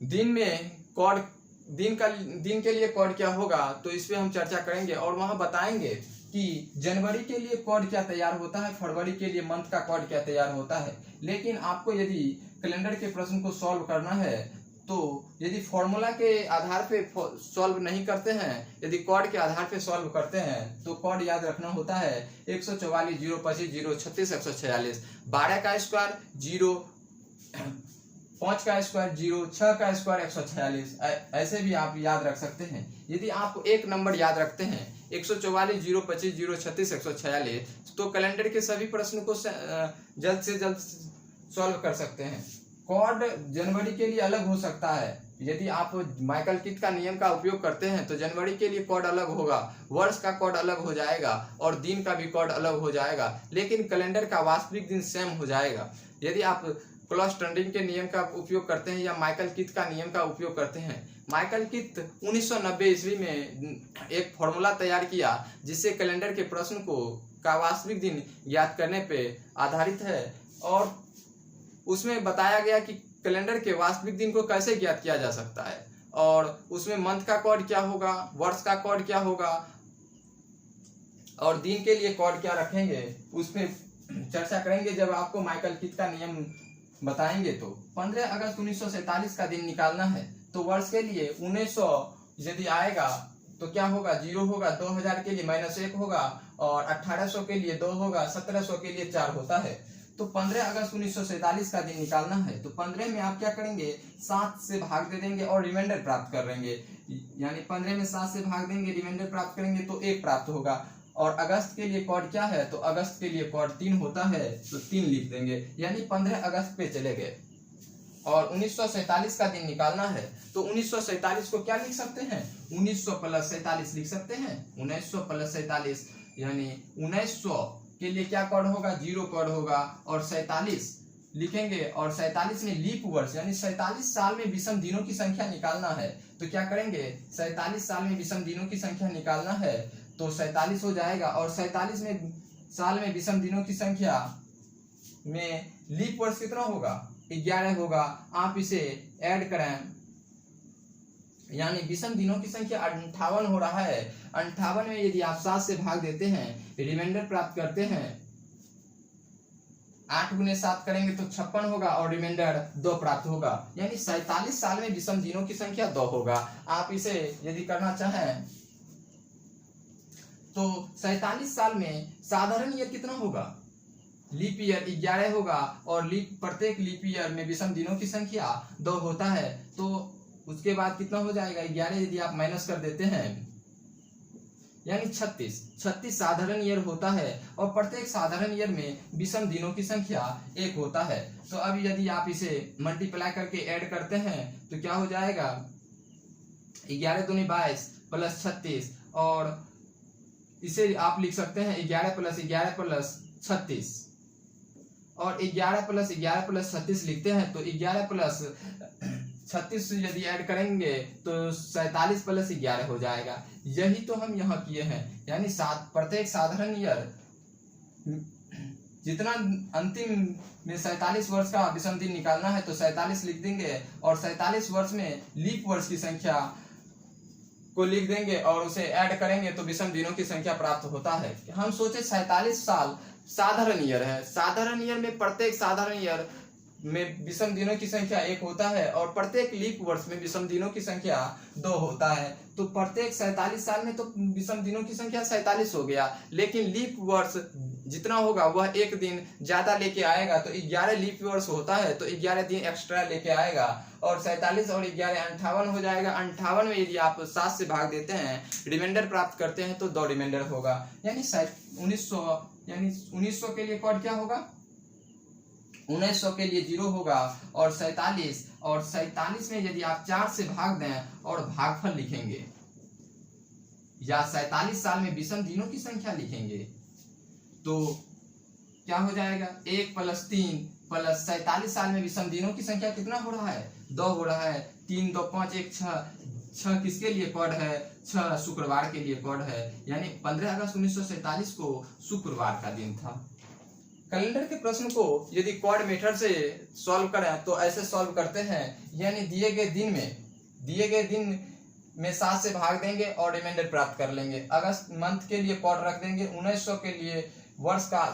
दिन में कोड दिन के लिए कोड क्या होगा, तो इस पे हम चर्चा करेंगे और वहां बताएंगे कि जनवरी के लिए कोड क्या तैयार होता है, फरवरी के लिए मंथ का कोड क्या तैयार होता है। लेकिन आपको यदि कैलेंडर के प्रश्न को सॉल्व करना है तो यदि फॉर्मूला के आधार पे सॉल्व नहीं करते हैं, यदि कोड के आधार पे सॉल्व करते हैं तो कोड याद रखना होता है 144 025 036 146, 12 का स्क्वायर 0, 5 का स्क्वायर 0, 6 का स्क्वायर 146, ऐसे भी आप याद रख सकते हैं। यदि आप एक नंबर याद रखते हैं 144 025 036 146 तो कैलेंडर के सभी प्रश्न को जल्द से जल्द सॉल्व कर सकते हैं। कोड जनवरी के लिए अलग हो सकता है, यदि आप माइकल किथ का नियम का उपयोग करते हैं तो जनवरी के लिए कोड अलग होगा, वर्ष का कोड अलग हो जाएगा और दिन का भी कोड अलग हो जाएगा, लेकिन कैलेंडर का वास्तविक दिन सेम हो जाएगा। यदि आप क्लॉस टर्नरिंग के नियम का उपयोग करते हैं या माइकल किथ का नियम का उपयोग करते हैं, माइकल किथ 1990 ईस्वी में एक फॉर्मूला तैयार किया जिससे कैलेंडर के प्रश्न का वास्तविक दिन ज्ञात करने पे आधारित है और उसमें बताया गया कि कैलेंडर के वास्तविक दिन को कैसे ज्ञात किया जा सकता है और उसमें मंथ का कोड क्या होगा, वर्ष का कोड क्या होगा और दिन के लिए कोड क्या रखेंगे, उसमें चर्चा करेंगे जब आपको माइकल किथ का नियम बताएंगे। तो 15 अगस्त 1947 का दिन निकालना है तो वर्ष के लिए 1900 यदि आएगा तो क्या होगा, 0 होगा, 2000 के लिए -1 होगा और 1800 के लिए 2 होगा, 1700 के लिए 4 होता है। तो 15 अगस्त 1947 का दिन निकालना है तो 15 में आप क्या करेंगे, 7 से भाग दे देंगे और रिमाइंडर प्राप्त कर लेंगे, यानी 15 में 7 से भाग देंगे, रिमाइंडर प्राप्त करेंगे तो 1 प्राप्त होगा। और अगस्त के लिए कोड क्या है, तो अगस्त के लिए कोड 3 होता है तो 3 लिख देंगे, यानी 15 अगस्त पे चले गए। और 1947 का दिन निकालना है तो 1947 को क्या लिख सकते हैं, 1900 + 47 लिख सकते हैं, 1900 + 47 यानी 1900 के लिए क्या कोड होगा, 0 कोड होगा और 47 लिखेंगे और 47 में लीप वर्ष यानी 47 साल में विषम दिनों की संख्या निकालना है तो क्या करेंगे, 47 साल में विषम दिनों की संख्या निकालना है तो 47 हो जाएगा और 47 में साल में विषम दिनों की संख्या में लीप वर्ष कितना होगा, 11 होगा। आप इसे ऐड करें यानी विषम दिनों की संख्या 58 हो रहा है। 58 में यदि आप 7 से भाग देते हैं, रिमाइंडर प्राप्त करते हैं, 8 × 7 करेंगे तो 56 होगा और रिमाइंडर 2 प्राप्त होगा, यानी 47 साल में विषम दिनों की संख्या 2 होगा। आप इसे यदि करना चाहें तो 47 साल में साधारण ईयर कितना होगा, लीप ईयर 11 होगा और प्रत्येक लीप ईयर में विषम दिनों की संख्या 2 होता है तो उसके बाद कितना हो जाएगा, 11 यदि आप माइनस कर देते हैं यानी 36 साधारण ईयर होता है और प्रत्येक साधारण ईयर में विषम दिनों की संख्या 1 होता है। तो अब यदि आप इसे मल्टीप्लाई करके ऐड करते हैं तो क्या हो जाएगा, 11 दूनी 22 + 36 और इसे आप लिख सकते हैं 11 + 11 + 36 और 11 + 11 + 36 लिखते हैं तो 11 + 36 यदि ऐड करेंगे तो 47 + 11 हो जाएगा। यही तो हम यहाँ किए हैं, यानी प्रत्येक साधारण ईयर जितना अंतिम में 47 वर्ष का विषम दिन निकालना है तो 47 लिख देंगे और 47 वर्ष में लीप वर्ष की संख्या को लिख देंगे और उसे ऐड करेंगे तो विषम दिनों की संख्या प्राप्त होता है। हम सोचे 47 साल साधारण ईयर है, साधारण ईयर में प्रत्येक साधारण ईयर में विषम दिनों की संख्या 1 होता है और प्रत्येक लीप वर्ष में विषम दिनों की संख्या 2 होता है। तो प्रत्येक 47 साल में तो विषम दिनों की संख्या 47 हो गया, लेकिन लीप वर्ष जितना होगा वह एक दिन ज्यादा लेके आएगा, तो 11 लीप वर्ष होता है तो 11 दिन एक्स्ट्रा लेके आएगा और 47 और 11 58 हो जाएगा। 58 में यदि आप 7 से भाग देते हैं, रिमाइंडर प्राप्त करते हैं तो 2 रिमाइंडर होगा, यानी 1900 के लिए कोड क्या होगा, 1900 के लिए 0 होगा और 47 में यदि आप 4 से भाग दें और भागफल लिखेंगे या 47 साल में विषम दिनों की संख्या लिखेंगे तो क्या हो जाएगा, 1 + 3 + 47 साल में विषम दिनों की संख्या कितना हो रहा है, 2 हो रहा है। 3 2 5 1 6 किसके लिए कोड है, 6 शुक्रवार के लिए कोड है, यानी 15 अगस्त 1947 को शुक्रवार का दिन था। कैलेंडर के प्रश्न को यदि क्वाड मेथड से सॉल्व करें तो ऐसे सॉल्व करते हैं, यानी दिए गए दिन में 7 से भाग देंगे और रिमाइंडर प्राप्त कर लेंगे। अगस्त मंथ के लिए कोड रख देंगे, 1900 के लिए वर्ष का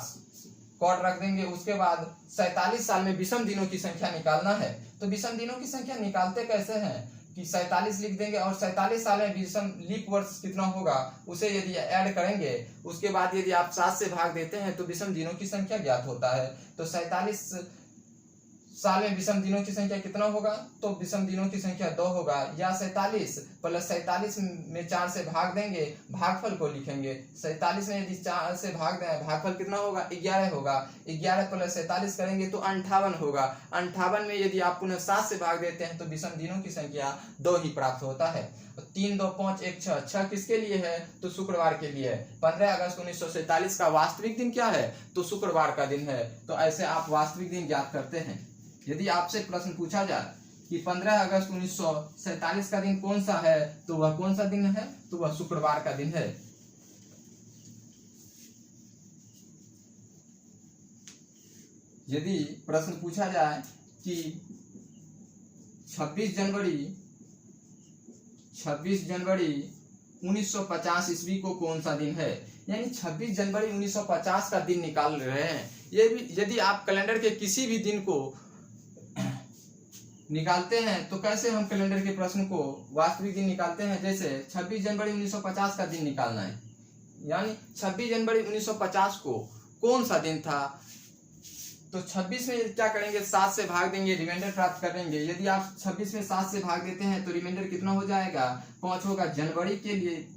कोड रख देंगे। उसके बाद 47 साल में विषम दिनों की संख्या निकालना है, तो विषम दिनों की संख्या निकालते कैसे हैं कि 47 लिख देंगे और 47 साल में विषम लीप वर्ष कितना होगा उसे यदि ऐड करेंगे, उसके बाद यदि आप 7 से भाग देते हैं तो विषम दिनों की संख्या ज्ञात होता है। तो 47 साल में विषम दिनों की संख्या कितना होगा, तो विषम दिनों की संख्या 2 होगा, या 47 + 47 में 4 से भाग देंगे, भागफल को लिखेंगे। 47 में यदि 4 से भाग दें, भागफल कितना होगा, 11 होगा, 11 + 47 करेंगे तो 58 होगा। 58 में यदि आप पुनः 7 से भाग देते हैं तो विषम दिनों की संख्या 2 ही प्राप्त होता है। 3 2 5 1 6 किसके लिए है, तो शुक्रवार के लिए है। 15 अगस्त 1947 का वास्तविक दिन क्या है, तो शुक्रवार का दिन है। तो ऐसे आप वास्तविक दिन ज्ञात करते हैं। यदि आपसे प्रश्न पूछा जाए कि 15 अगस्त 1947 का दिन कौन सा है, तो वह कौन सा दिन है, तो वह शुक्रवार का दिन है। यदि प्रश्न पूछा जाए कि 26 जनवरी 1950 ईस्वी को कौन सा दिन है, यानी 26 जनवरी 1950 का दिन निकाल रहे हैं। ये भी यदि आप कैलेंडर के किसी भी दिन को निकालते हैं तो कैसे हम कैलेंडर के प्रश्न को वास्तविक दिन निकालते हैं, जैसे 26 जनवरी 1950 का दिन निकालना है, यानी 26 जनवरी 1950 को कौन सा दिन था, तो 26 में क्या करेंगे, 7 से भाग देंगे, रिमाइंडर प्राप्त करेंगे। यदि आप 26 में 7 से भाग देते हैं तो रिमाइंडर कितना हो जाएगा, 5 होगा। जनवरी के लिए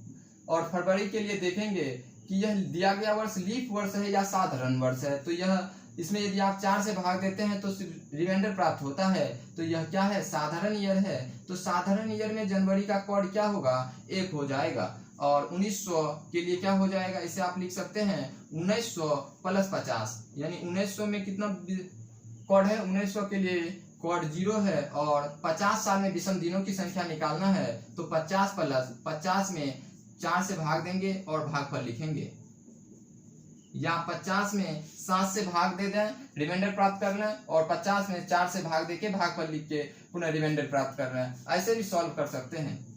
और फरवरी के लिए देखेंगे कि यह दिया गया वर्ष लीप वर्ष है या साधारण वर्ष है, तो यह इसमें यदि आप 4 से भाग देते हैं तो रिमाइंडर प्राप्त होता है। तो यह क्या है, साधारण ईयर है। तो साधारण ईयर में जनवरी का कोड क्या होगा, 1 हो जाएगा। और 1900 के लिए क्या हो जाएगा, इसे आप लिख सकते हैं 1900 + 50, यानी 1900 में कितना कोड है, 1900 के लिए कोड 0 है और 50 साल में विषम दिनों की संख्या निकालना है, तो 50 + 50 में 4 से भाग देंगे और भागफल लिखेंगे, या 50 में 7 से भाग दे दें, रिमाइंडर प्राप्त कर लें, और 50 में 4 से भाग देके भागफल लिख के पुनः रिमाइंडर प्राप्त कर रहे हैं। ऐसे भी सॉल्व कर सकते हैं।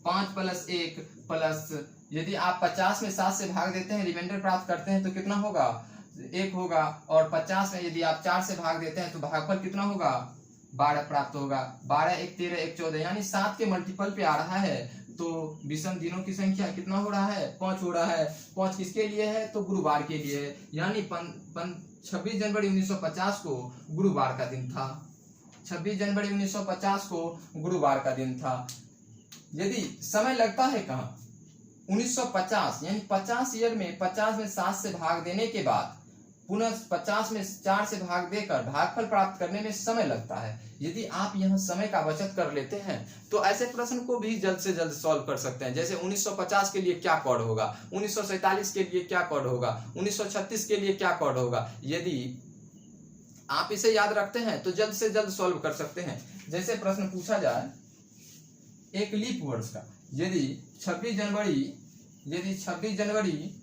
5 + 1 प्लस यदि आप 50 में 7 से भाग देते हैं, रिमाइंडर प्राप्त करते हैं तो कितना होगा, 1 होगा। और 50 में यदि आप 4 से भाग देते हैं तो भागफल कितना होगा, 12 प्राप्त होगा। 12 1 13 1 14, यानी 7 के मल्टीपल पे आ रहा है, तो विषम दिनों की संख्या कितना हो रहा है, 5 हो रहा है। 5 किसके लिए है, तो गुरुवार के लिए है, यानी 26 जनवरी 1950 को गुरुवार का दिन था। 26 जनवरी 1950 को गुरुवार का दिन था। यदि समय लगता है कहाँ, 1950 यानी 50 ईयर में 50 में 7 से भाग देने के बाद पुनः 50 में 4 से भाग देकर भागफल प्राप्त करने में समय लगता है। यदि आप यहाँ समय का बचत कर लेते हैं तो ऐसे प्रश्न को भी जल्द से जल्द सॉल्व कर सकते हैं। जैसे 1950 के लिए क्या कोड होगा, 1947 के लिए क्या कोड होगा, 1936 के लिए क्या कोड होगा। यदि आप इसे याद रखते हैं तो जल्द से जल्द सॉल्व कर सकते हैं। जैसे प्रश्न पूछा जाए एक लीप वर्ष का, यदि 26 जनवरी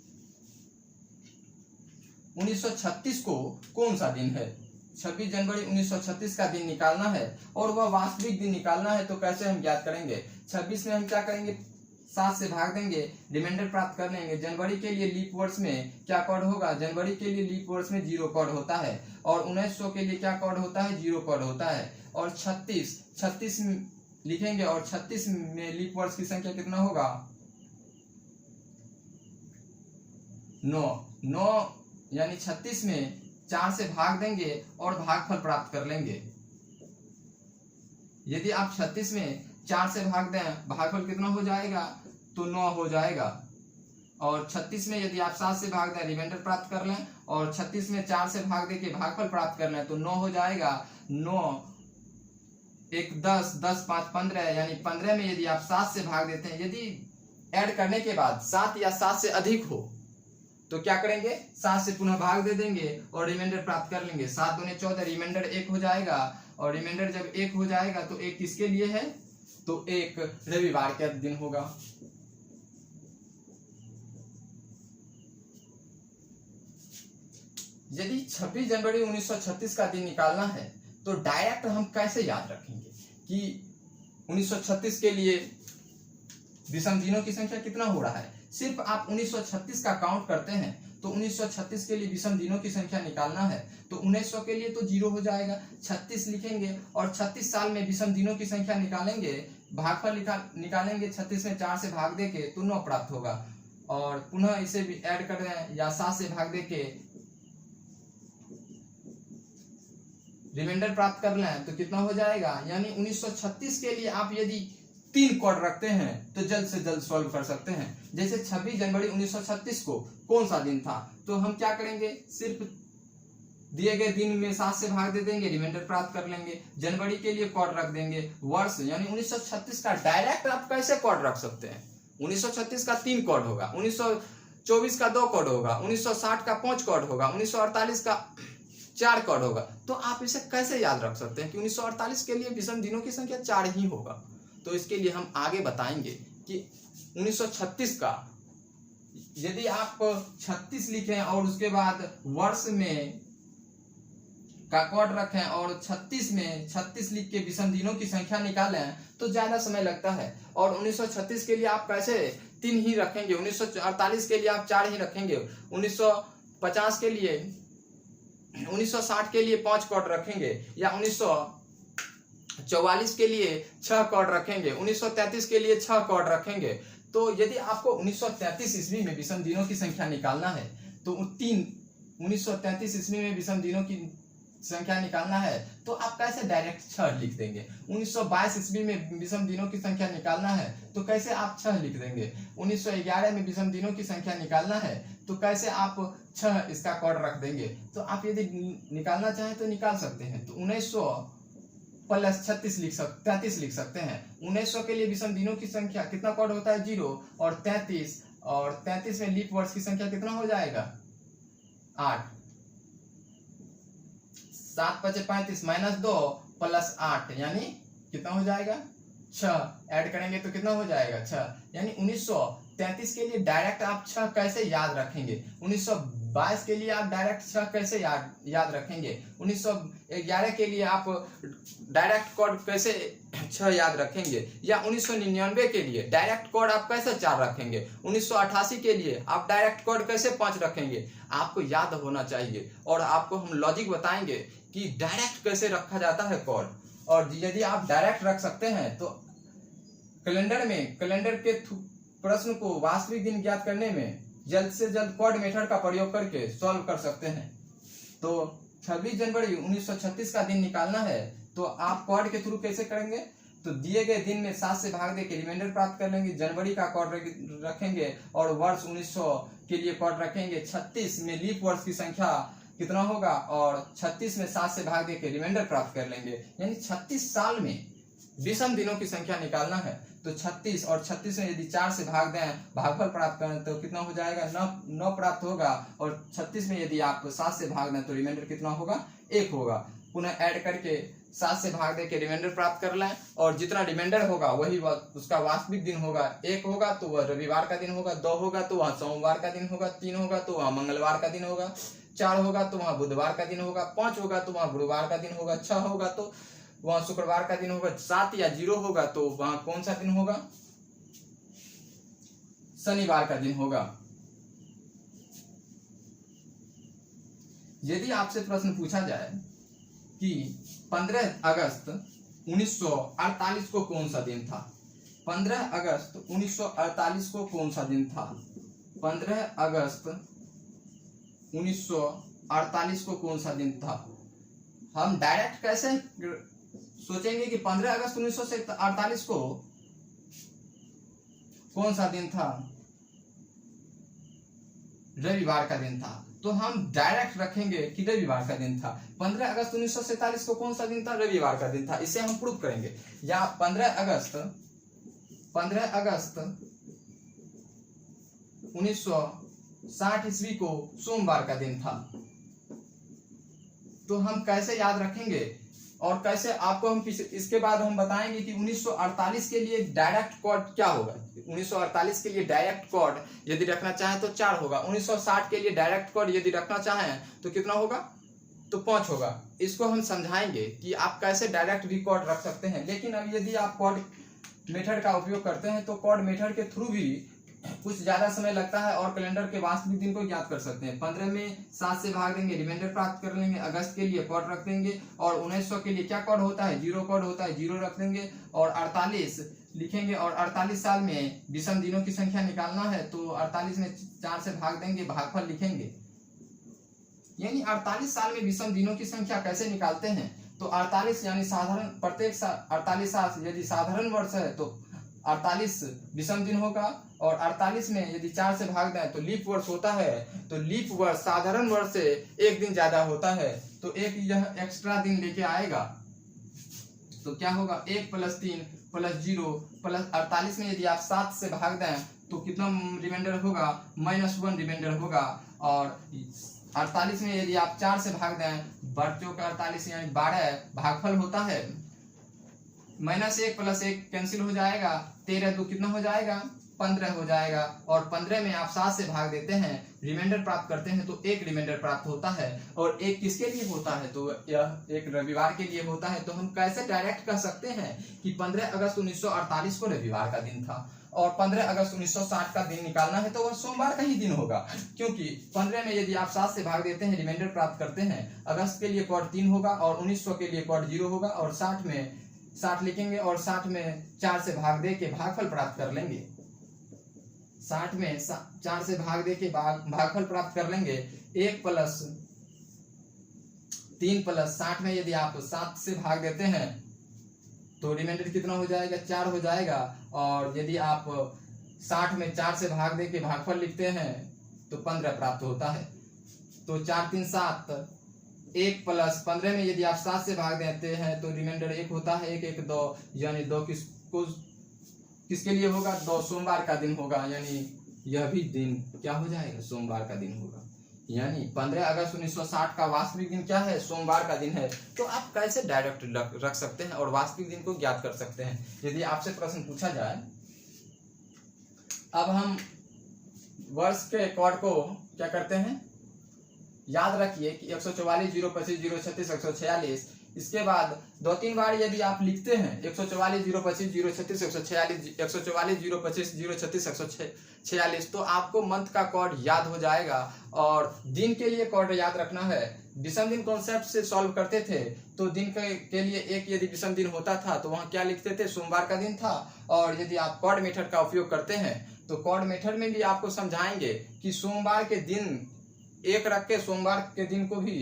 1936 को कौन सा दिन है? 26 जनवरी 1936 का दिन निकालना है और वह वास्तविक दिन निकालना है। तो कैसे हम ज्ञात करेंगे? 26 में हम क्या करेंगे? 7 से भाग देंगे, रिमाइंडर प्राप्त कर लेंगे। जनवरी के लिए लीप वर्ष में क्या कोड होगा? जनवरी के लिए लीप वर्ष में 0 कोड होता है और 1900 के लिए क्या कोड होता है? 0 कोड होता है। और 36 लिखेंगे और 36 में लीप वर्ष की संख्या कितना होगा? 9 यानी 36 में 4 से भाग देंगे और भागफल प्राप्त कर लेंगे। यदि आप 36 में 4 से भाग दें, भागफल कितना हो जाएगा? तो 9 हो जाएगा। और 36 में यदि आप 7 से भाग दें, रिमाइंडर प्राप्त कर लें और 36 में 4 से भाग देके भागफल प्राप्त कर लें तो 9 हो जाएगा। 9 1 10 10 5 15 यानी 15 में यदि आप 7 से भाग देते हैं, यदि ऐड करने के बाद 7 या 7 से अधिक हो तो क्या करेंगे? 7 से पुनः भाग दे देंगे और रिमाइंडर प्राप्त कर लेंगे। 7 दूने 14, रिमाइंडर 1 हो जाएगा और रिमाइंडर जब 1 हो जाएगा तो 1 किसके लिए है? तो 1 रविवार का दिन होगा। यदि 26 जनवरी 1936 का दिन निकालना है तो डायरेक्ट हम कैसे याद रखेंगे कि 1936 के लिए विषम दिनों की संख्या कितना हो रहा है? सिर्फ आप 1936 का काउंट करते हैं तो 1936 के लिए विषम दिनों की संख्या निकालना है तो 1900 के लिए तो 0 हो जाएगा। 36 लिखेंगे और 36 साल में विषम दिनों की संख्या निकालेंगे, भागफल निकालेंगे। 36 में 4 से भाग देके तो 9 प्राप्त होगा और पुनः इसे भी ऐड कर दें या 7 से भाग देके रिमाइंडर प्राप्त कर लें तो कितना हो जाएगा? यानी 1936 के लिए आप यदि 3 कोड रखते हैं तो जल्द से जल्द सॉल्व कर सकते हैं। जैसे 26 जनवरी 1936 को कौन सा दिन था? तो हम क्या करेंगे? सिर्फ दिए गए दिन में 7 से भाग दे देंगे, रिमाइंडर प्राप्त कर लेंगे। जनवरी के लिए कोड रख देंगे। वर्ष यानी 1936 का डायरेक्ट आप कैसे कोड रख सकते हैं? 1936 का 3 कोड होगा, 1924 का 2 कोड होगा, 1960 का 5 कोड होगा, 1948 का 4 कोड होगा। तो आप इसे कैसे याद रख सकते हैं कि 1948 के लिए विषम दिनों की संख्या 4 ही होगा? तो इसके लिए हम आगे बताएंगे कि 1936 का यदि आप 36 लिखें और उसके बाद वर्ष में का कोड रखें और 36 में 36 लिख के विषम दिनों की संख्या निकालें तो ज्यादा समय लगता है। और 1936 के लिए आप कैसे 3 ही रखेंगे? 1948 के लिए आप 4 ही रखेंगे, 1950 के लिए 1960 के लिए 5 कोड रखेंगे या 1944 के लिए 6 कोड रखेंगे, 1933 के लिए 6 कोड रखेंगे। तो यदि आपको 1933 ईस्वी में विषम दिनों की संख्या निकालना है तो 1933 ईस्वी में विषम दिनों की संख्या निकालना है तो आप कैसे डायरेक्ट 6 लिख देंगे? 1922 ईस्वी में विषम दिनों की संख्या निकालना है तो कैसे आप 6 लिख देंगे? 1911 में विषम दिनों की संख्या निकालना है तो कैसे आप 6 इसका कोड रख देंगे? तो आप यदि निकालना चाहें तो निकाल सकते हैं। तो 1900 प्लस 33 लिख सकते हैं। 1900 के लिए विषम दिनों की संख्या कितना कोड होता है? 0 और 33 में लीप वर्ष की संख्या कितना हो जाएगा? 8। 7 × 5 = 35 -2 प्लस 8 यानी कितना हो जाएगा? 6। ऐड करेंगे तो कितना हो जाएगा? 6। यानी 1933 के लिए डायरेक्ट आप 6 कैसे याद रखेंगे? 1922 के लिए आप डायरेक्ट 6 कैसे याद रखेंगे? 1911 के लिए आप डायरेक्ट कोड कैसे 6 याद रखेंगे? या 1999 के लिए डायरेक्ट कोड आप कैसे 4 रखेंगे? 1988 के लिए आप डायरेक्ट कोड कैसे 5 रखेंगे? आपको याद होना चाहिए और आपको हम लॉजिक बताएंगे कि डायरेक्ट कैसे रखा जाता है कोड। और यदि आप डायरेक्ट रख सकते हैं तो कैलेंडर के प्रश्न को वास्तविक दिन ज्ञात करने में जल्द से जल्द कोड मेथड का प्रयोग करके सॉल्व कर सकते हैं। तो 26 जनवरी 1936 का दिन निकालना है तो आप कोड के थ्रू कैसे करेंगे? तो दिए गए दिन में 7 से भाग देके रिमाइंडर प्राप्त कर लेंगे। जनवरी का कोड रखेंगे और वर्ष 1900 के लिए कोड रखेंगे। 36 में लीप वर्ष की संख्या कितना होगा और 36 में 7 से भाग देके रिमाइंडर प्राप्त कर लेंगे। यानी 36 साल में विषम दिनों की संख्या निकालना है तो 36 और 36 में यदि 4 से भाग दें, भागफल प्राप्त करें तो कितना हो जाएगा? 9 प्राप्त होगा। और 36 में यदि आप 7 से भाग दें तो रिमाइंडर कितना होगा? 1 होगा। पुनः ऐड करके 7 से भाग देके रिमाइंडर प्राप्त कर लें और जितना रिमाइंडर होगा वही उसका वास्तविक दिन होगा। 1 होगा तो वह रविवार का दिन होगा, 2 होगा तो वह सोमवार का दिन होगा, 3 होगा तो वह मंगलवार का दिन होगा, 4 होगा तो वहां बुधवार का दिन होगा, 5 होगा तो वहां गुरुवार का दिन होगा, 6 होगा तो वहां शुक्रवार का दिन होगा, 7 या 0 होगा तो वहां कौन सा दिन होगा, शनिवार का दिन होगा। यदि आपसे प्रश्न पूछा जाए कि 15 अगस्त 1948 को कौन सा दिन था, 15 अगस्त 1948 को कौन सा दिन था, 15 अगस्त 1948 को कौन सा दिन था, हम डायरेक्ट कैसे सोचेंगे कि 15 अगस्त 1948 को कौन सा दिन था, रविवार का दिन था, तो हम डायरेक्ट रखेंगे कि रविवार का दिन था। 15 अगस्त 1947 को कौन सा दिन था, रविवार का दिन था, इसे हम प्रूव करेंगे। या 15 अगस्त 1960 ईस्वी को सोमवार का दिन था। तो हम कैसे याद रखेंगे और कैसे आपको हम इसके बाद हम बताएंगे कि 1948 के लिए डायरेक्ट कोड क्या होगा। 1948 के लिए डायरेक्ट कोड यदि रखना चाहें तो 4 होगा, 1960 के लिए डायरेक्ट कोड यदि रखना चाहें तो कितना होगा, तो 5 होगा। इसको हम समझाएंगे कि आप कैसे डायरेक्ट भी कोड रख सकते हैं। लेकिन अब यदि आप कोड मेथड का उपयोग करते हैं तो कोड मेथड के थ्रू भी कुछ ज्यादा समय लगता है और कैलेंडर के वास्तविक दिन को ज्ञात कर सकते हैं। 15 में 7 से भाग देंगे, रिमाइंडर प्राप्त कर लेंगे, अगस्त के लिए कोड रख देंगे और 1900 के लिए क्या कोड होता है, 0 कोड होता है, 0 रख देंगे और 48 लिखेंगे और 48 साल में विषम दिनों की संख्या निकालना है तो 48 में 4 से भाग देंगे, भागफल लिखेंगे। यानी 48 साल में विषम दिनों की संख्या कैसे निकालते हैं, तो 48 यानी साधारण प्रत्येक 48 साल यदि साधारण वर्ष है तो 48 विषम दिन होगा और 48 में यदि 4 से भाग दें तो लीप वर्ष होता है। तो लीप वर्ष साधारण वर्ष से एक दिन ज्यादा होता है तो एक यह एक्स्ट्रा दिन लेके आएगा। तो क्या होगा, 1 + 3 + 0 + 48 में यदि आप 7 से भाग दें तो कितना रिमाइंडर होगा, -1 रिमाइंडर होगा। और 48 में यदि आप 4 से भाग दें, बच्चों का 48 यानी 12 भागफल होता है। -1 + 1 कैंसिल हो जाएगा, 13 2 कितना हो जाएगा, 15 हो जाएगा। और 15 में आप 7 से भाग देते हैं, रिमाइंडर प्राप्त करते हैं तो 1 रिमाइंडर प्राप्त होता है। और 1 किसके लिए होता है, तो यह एक रविवार के लिए होता है। तो हम कैसे डायरेक्ट कह सकते हैं कि 15 अगस्त 1948 को रविवार का दिन था और 15 अगस्त 1960 का दिन निकालना है तो वह सोमवार का ही दिन होगा। क्योंकि 15 में यदि आप 7 से भाग देते हैं, रिमाइंडर प्राप्त करते हैं, अगस्त के लिए कोड 3 होगा और 1900 के लिए कोड 0 होगा और 60 में 60 लिखेंगे और 60 में 4 से भाग दे के भागफल प्राप्त कर लेंगे। 60 में 4 से भाग दे के भागफल प्राप्त कर लेंगे। 1 + 3 + 60 में यदि आप 7 से भाग देते हैं तो रिमाइंडर कितना हो जाएगा, 4 हो जाएगा। और यदि आप 60 में 4 से भाग दे के भागफल लिखते हैं तो 15 प्राप्त होता है। तो 4 3 7, 1 + 15 में यदि आप 7 से भाग देते हैं तो रिमाइंडर 1 होता है, 1 1 2 यानी 2 किसके लिए होगा, 2 सोमवार का दिन होगा। यानी यह भी दिन क्या हो जाएगा, सोमवार का दिन होगा। यानी 15 अगस्त 1960 का वास्तविक दिन क्या है, सोमवार का दिन है। तो आप कैसे डायरेक्ट रख सकते हैं और वास्तविक दिन को ज्ञात कर सकते हैं यदि आपसे प्रश्न पूछा जाए। अब हम वर्ष के कोड को क्या करते हैं, याद रखिए कि 144 025 036 146। इसके बाद 2-3 बार यदि आप लिखते हैं 144 025 036 146 144 025 036 146 तो आपको मंथ का कोड याद हो जाएगा। और दिन के लिए कोड याद रखना है। विषम दिन कॉन्सेप्ट से सॉल्व करते थे तो दिन के लिए एक यदि विषम दिन होता था तो वहां क्या लिखते थे, सोमवार का दिन था। और यदि आप कोड मेथड का उपयोग करते हैं तो कोड मेथड में भी आपको समझाएंगे कि सोमवार के दिन एक रख के सोमवार के दिन को भी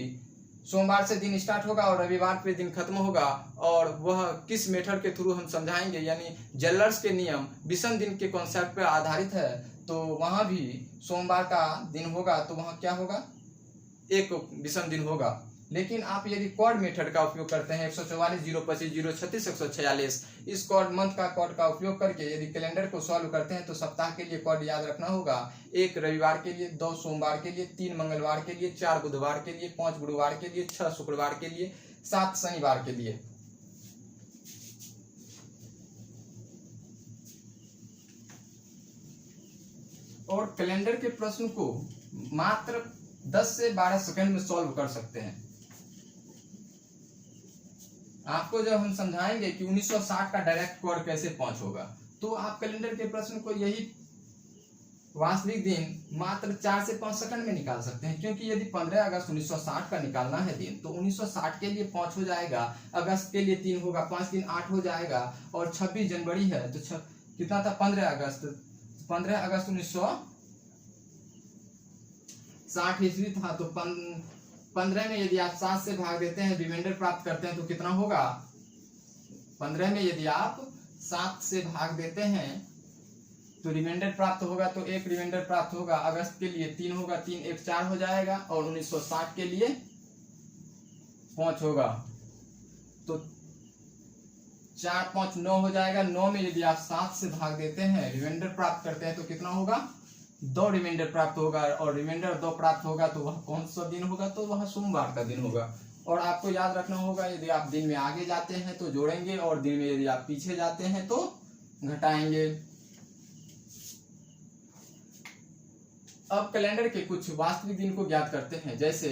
सोमवार से दिन स्टार्ट होगा और रविवार पे दिन खत्म होगा। और वह किस मेथड के थ्रू हम समझाएंगे, यानी जेलर्स के नियम विषम दिन के कॉन्सेप्ट पर आधारित है। तो वहां भी सोमवार का दिन होगा तो वहां क्या होगा, एक विषम दिन होगा। लेकिन आप यदि कोड मेथड का उपयोग करते हैं 144 025 036 146 इस कोड मंथ का कोड का उपयोग करके यदि कैलेंडर को सॉल्व करते हैं तो सप्ताह के लिए कोड याद रखना होगा। 1 रविवार के लिए, 2 सोमवार के लिए, 3 मंगलवार के लिए, 4 बुधवार के लिए, 5 गुरुवार के लिए, 6 शुक्रवार के लिए, 7 शनिवार के लिए। और कैलेंडर के प्रश्न को मात्र 10 से 12 सेकंड में सॉल्व कर सकते हैं। आपको जब हम समझाएंगे कि 1960 का डायरेक्ट कोड कैसे पहुंच होगा, तो आप कैलेंडर के प्रश्न को यही वास्तविक दिन मात्र 4 से 5 सेकंड में निकाल सकते हैं, क्योंकि यदि 15 अगस्त 1960 का निकालना है दिन, तो 1960 के लिए 5 हो जाएगा, अगस्त के लिए 3 होगा, 5 दिन 8 हो जाएगा, और 26 जनवरी है तो कितना था 15 अगस्त 1960 ईस्वी था। तो 15 में यदि आप 7 से भाग देते हैं, रिमाइंडर प्राप्त करते हैं तो कितना होगा। 15 में यदि आप 7 से भाग देते हैं तो रिमाइंडर प्राप्त होगा, तो एक रिमाइंडर प्राप्त होगा। अगस्त के लिए 3 होगा, 3 1 4 हो जाएगा, और 1960 के लिए 5 होगा, तो 4 5 9 हो जाएगा। 9 में यदि आप 7 से भाग देते हैं, रिमाइंडर प्राप्त करते हैं तो कितना होगा, 2 रिमाइंडर प्राप्त होगा, और रिमाइंडर 2 प्राप्त होगा तो वह कौन सा दिन होगा, तो वह सोमवार का दिन होगा। और आपको याद रखना होगा, यदि आप दिन में आगे जाते हैं तो जोड़ेंगे, और दिन में यदि आप पीछे जाते हैं तो घटाएंगे। अब कैलेंडर के कुछ वास्तविक दिन को ज्ञात करते हैं, जैसे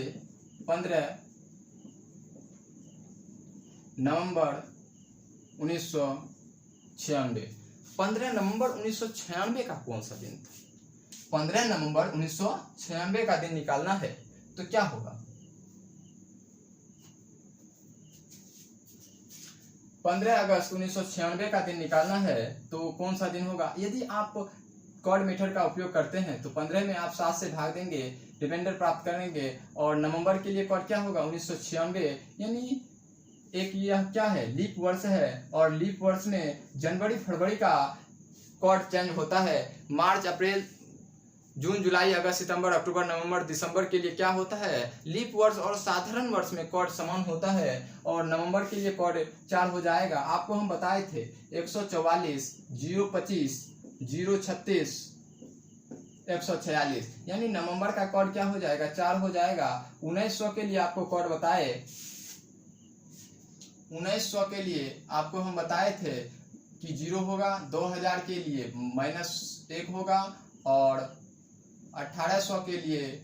15 नवंबर 1996। 15 नवंबर 1996 का कौन सा दिन था। 15 नवंबर 1996 का दिन निकालना है तो क्या होगा। 15 अगस्त 1996 का दिन निकालना है तो कौन सा दिन होगा। यदि आप कॉर्ड मेथड का उपयोग करते हैं तो 15 में आप 7 से भाग देंगे, रिमाइंडर प्राप्त करेंगे, और नवंबर के लिए कॉर्ड क्या होगा 1996, यानी एक यह क्या है, लीप वर्ष है, और लीप वर्ष में जनवरी फरवरी का कॉर्ड चेंज होता है। मार्च अप्रैल जून जुलाई अगस्त सितंबर अक्टूबर नवंबर दिसंबर के लिए क्या होता है, लीप वर्ष, और साधारण वर्ष में कॉर्ड समान होता है, और नवंबर के लिए कॉर्ड 4 हो जाएगा। आपको हम बताए थे 144 025 036 146, यानी नवंबर का कॉर्ड क्या हो जाएगा 4 हो जाएगा। 1900 के लिए आपको कॉर्ड बताए, 1900 के लिए आपको हम बताए थे कि 0 होगा, 2000 के लिए -1 होगा, और 1800 के लिए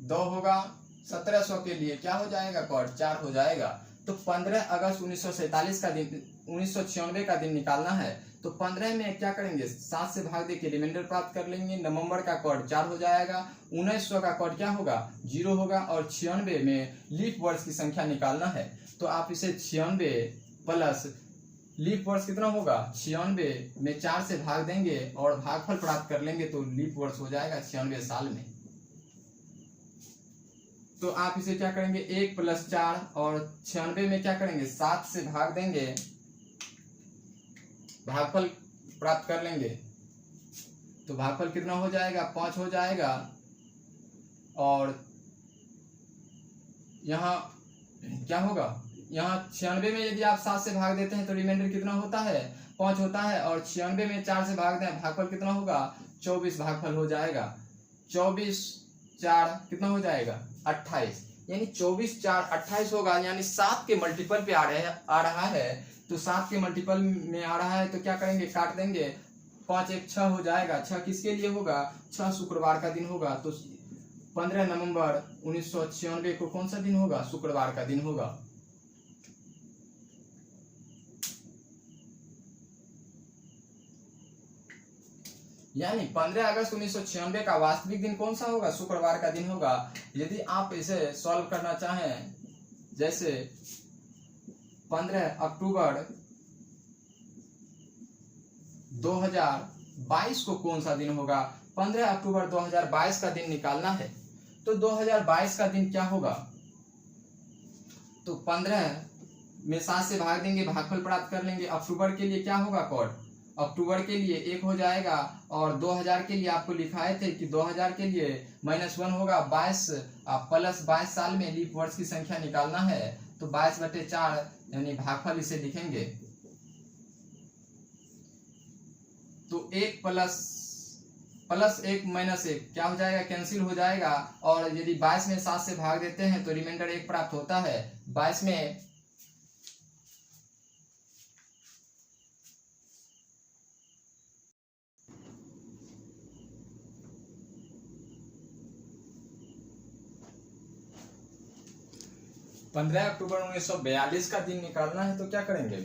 2 होगा, 1700 के लिए क्या हो जाएगा कॉर्ड 4 हो जाएगा। तो 15 अगस्त 1947 का दिन 1996 का दिन निकालना है, तो 15 में क्या करेंगे 7 से भाग देके रिमाइंडर प्राप्त कर लेंगे, नवंबर का कॉर्ड 4 हो जाएगा, 1900 का कॉर्ड क्या होगा 0 होगा, और 96 में लीप वर्ष की संख्या निकालना है। तो आप इसे 96 प्लस लीप वर्ष कितना होगा 96 में 4 से भाग देंगे और भागफल प्राप्त कर लेंगे, तो लीप वर्ष हो जाएगा 96 साल में। तो आप इसे क्या करेंगे 1 + 4, और 96 में क्या करेंगे 7 से भाग देंगे, भागफल प्राप्त कर लेंगे, तो भागफल कितना हो जाएगा 5 हो जाएगा। और यहाँ क्या होगा, यहाँ 96 में यदि आप 7 से भाग देते हैं तो रिमाइंडर कितना होता है 5 होता है, और 96 में 4 से भाग दें, भागफल कितना होगा 24 भागफल हो जाएगा। 24 4 कितना हो जाएगा 28, यानी 24 4 28 होगा, यानी 7 के मल्टीपल पे आ रहा है। तो 7 के मल्टीपल में आ रहा है तो क्या करेंगे काट देंगे, 5 1 6 हो जाएगा। 6 किसके लिए होगा 6 शुक्रवार का दिन होगा। तो 15 नवंबर 1996 को कौन सा दिन होगा शुक्रवार का दिन होगा। यानी 15 अगस्त 1996 का वास्तविक दिन कौन सा होगा शुक्रवार का दिन होगा। यदि आप इसे सॉल्व करना चाहें, जैसे 15 अक्टूबर 2022 को कौन सा दिन होगा। 15 अक्टूबर 2022 का दिन निकालना है, तो 2022 का दिन क्या होगा। तो 15 में 7 से भाग देंगे, भागफल प्राप्त कर लेंगे। अक्टूबर के लिए क्या होगा कॉर्ड, अक्टूबर के लिए 1 हो जाएगा, और 2000 के लिए आपको लिखाए थे कि 2000 के लिए -1 होगा। 22 प्लस 22 साल में लीप वर्ष की संख्या निकालना है, तो 22/4 यानी भागफल इसे लिखेंगे। तो 1 प्लस 1 -1 क्या हो जाएगा कैंसिल हो जाएगा, और यदि 22 में 7 से भाग देते हैं तो रिमाइंडर 1 प्राप्त होता है। 22 में 22 15 अक्टूबर 1942 का दिन निकालना है तो क्या करेंगे,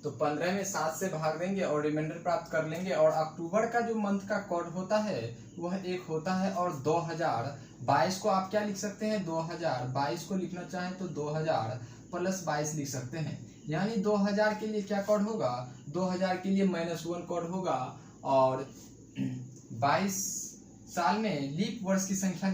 तो 15 में 7 से भाग देंगे और रिमाइंडर प्राप्त कर लेंगे। और अक्टूबर का जो मंथ का कोड होता है वह 1 होता है। और 2022 को आप क्या लिख सकते हैं, 2022 को लिखना चाहें तो 2000 + 22 लिख सकते हैं। यानी 2000 के लिए क्या कोड होगा, 2000 के लिए -1 कोड होगा। और 22 साल में लीप वर्ष की संख्या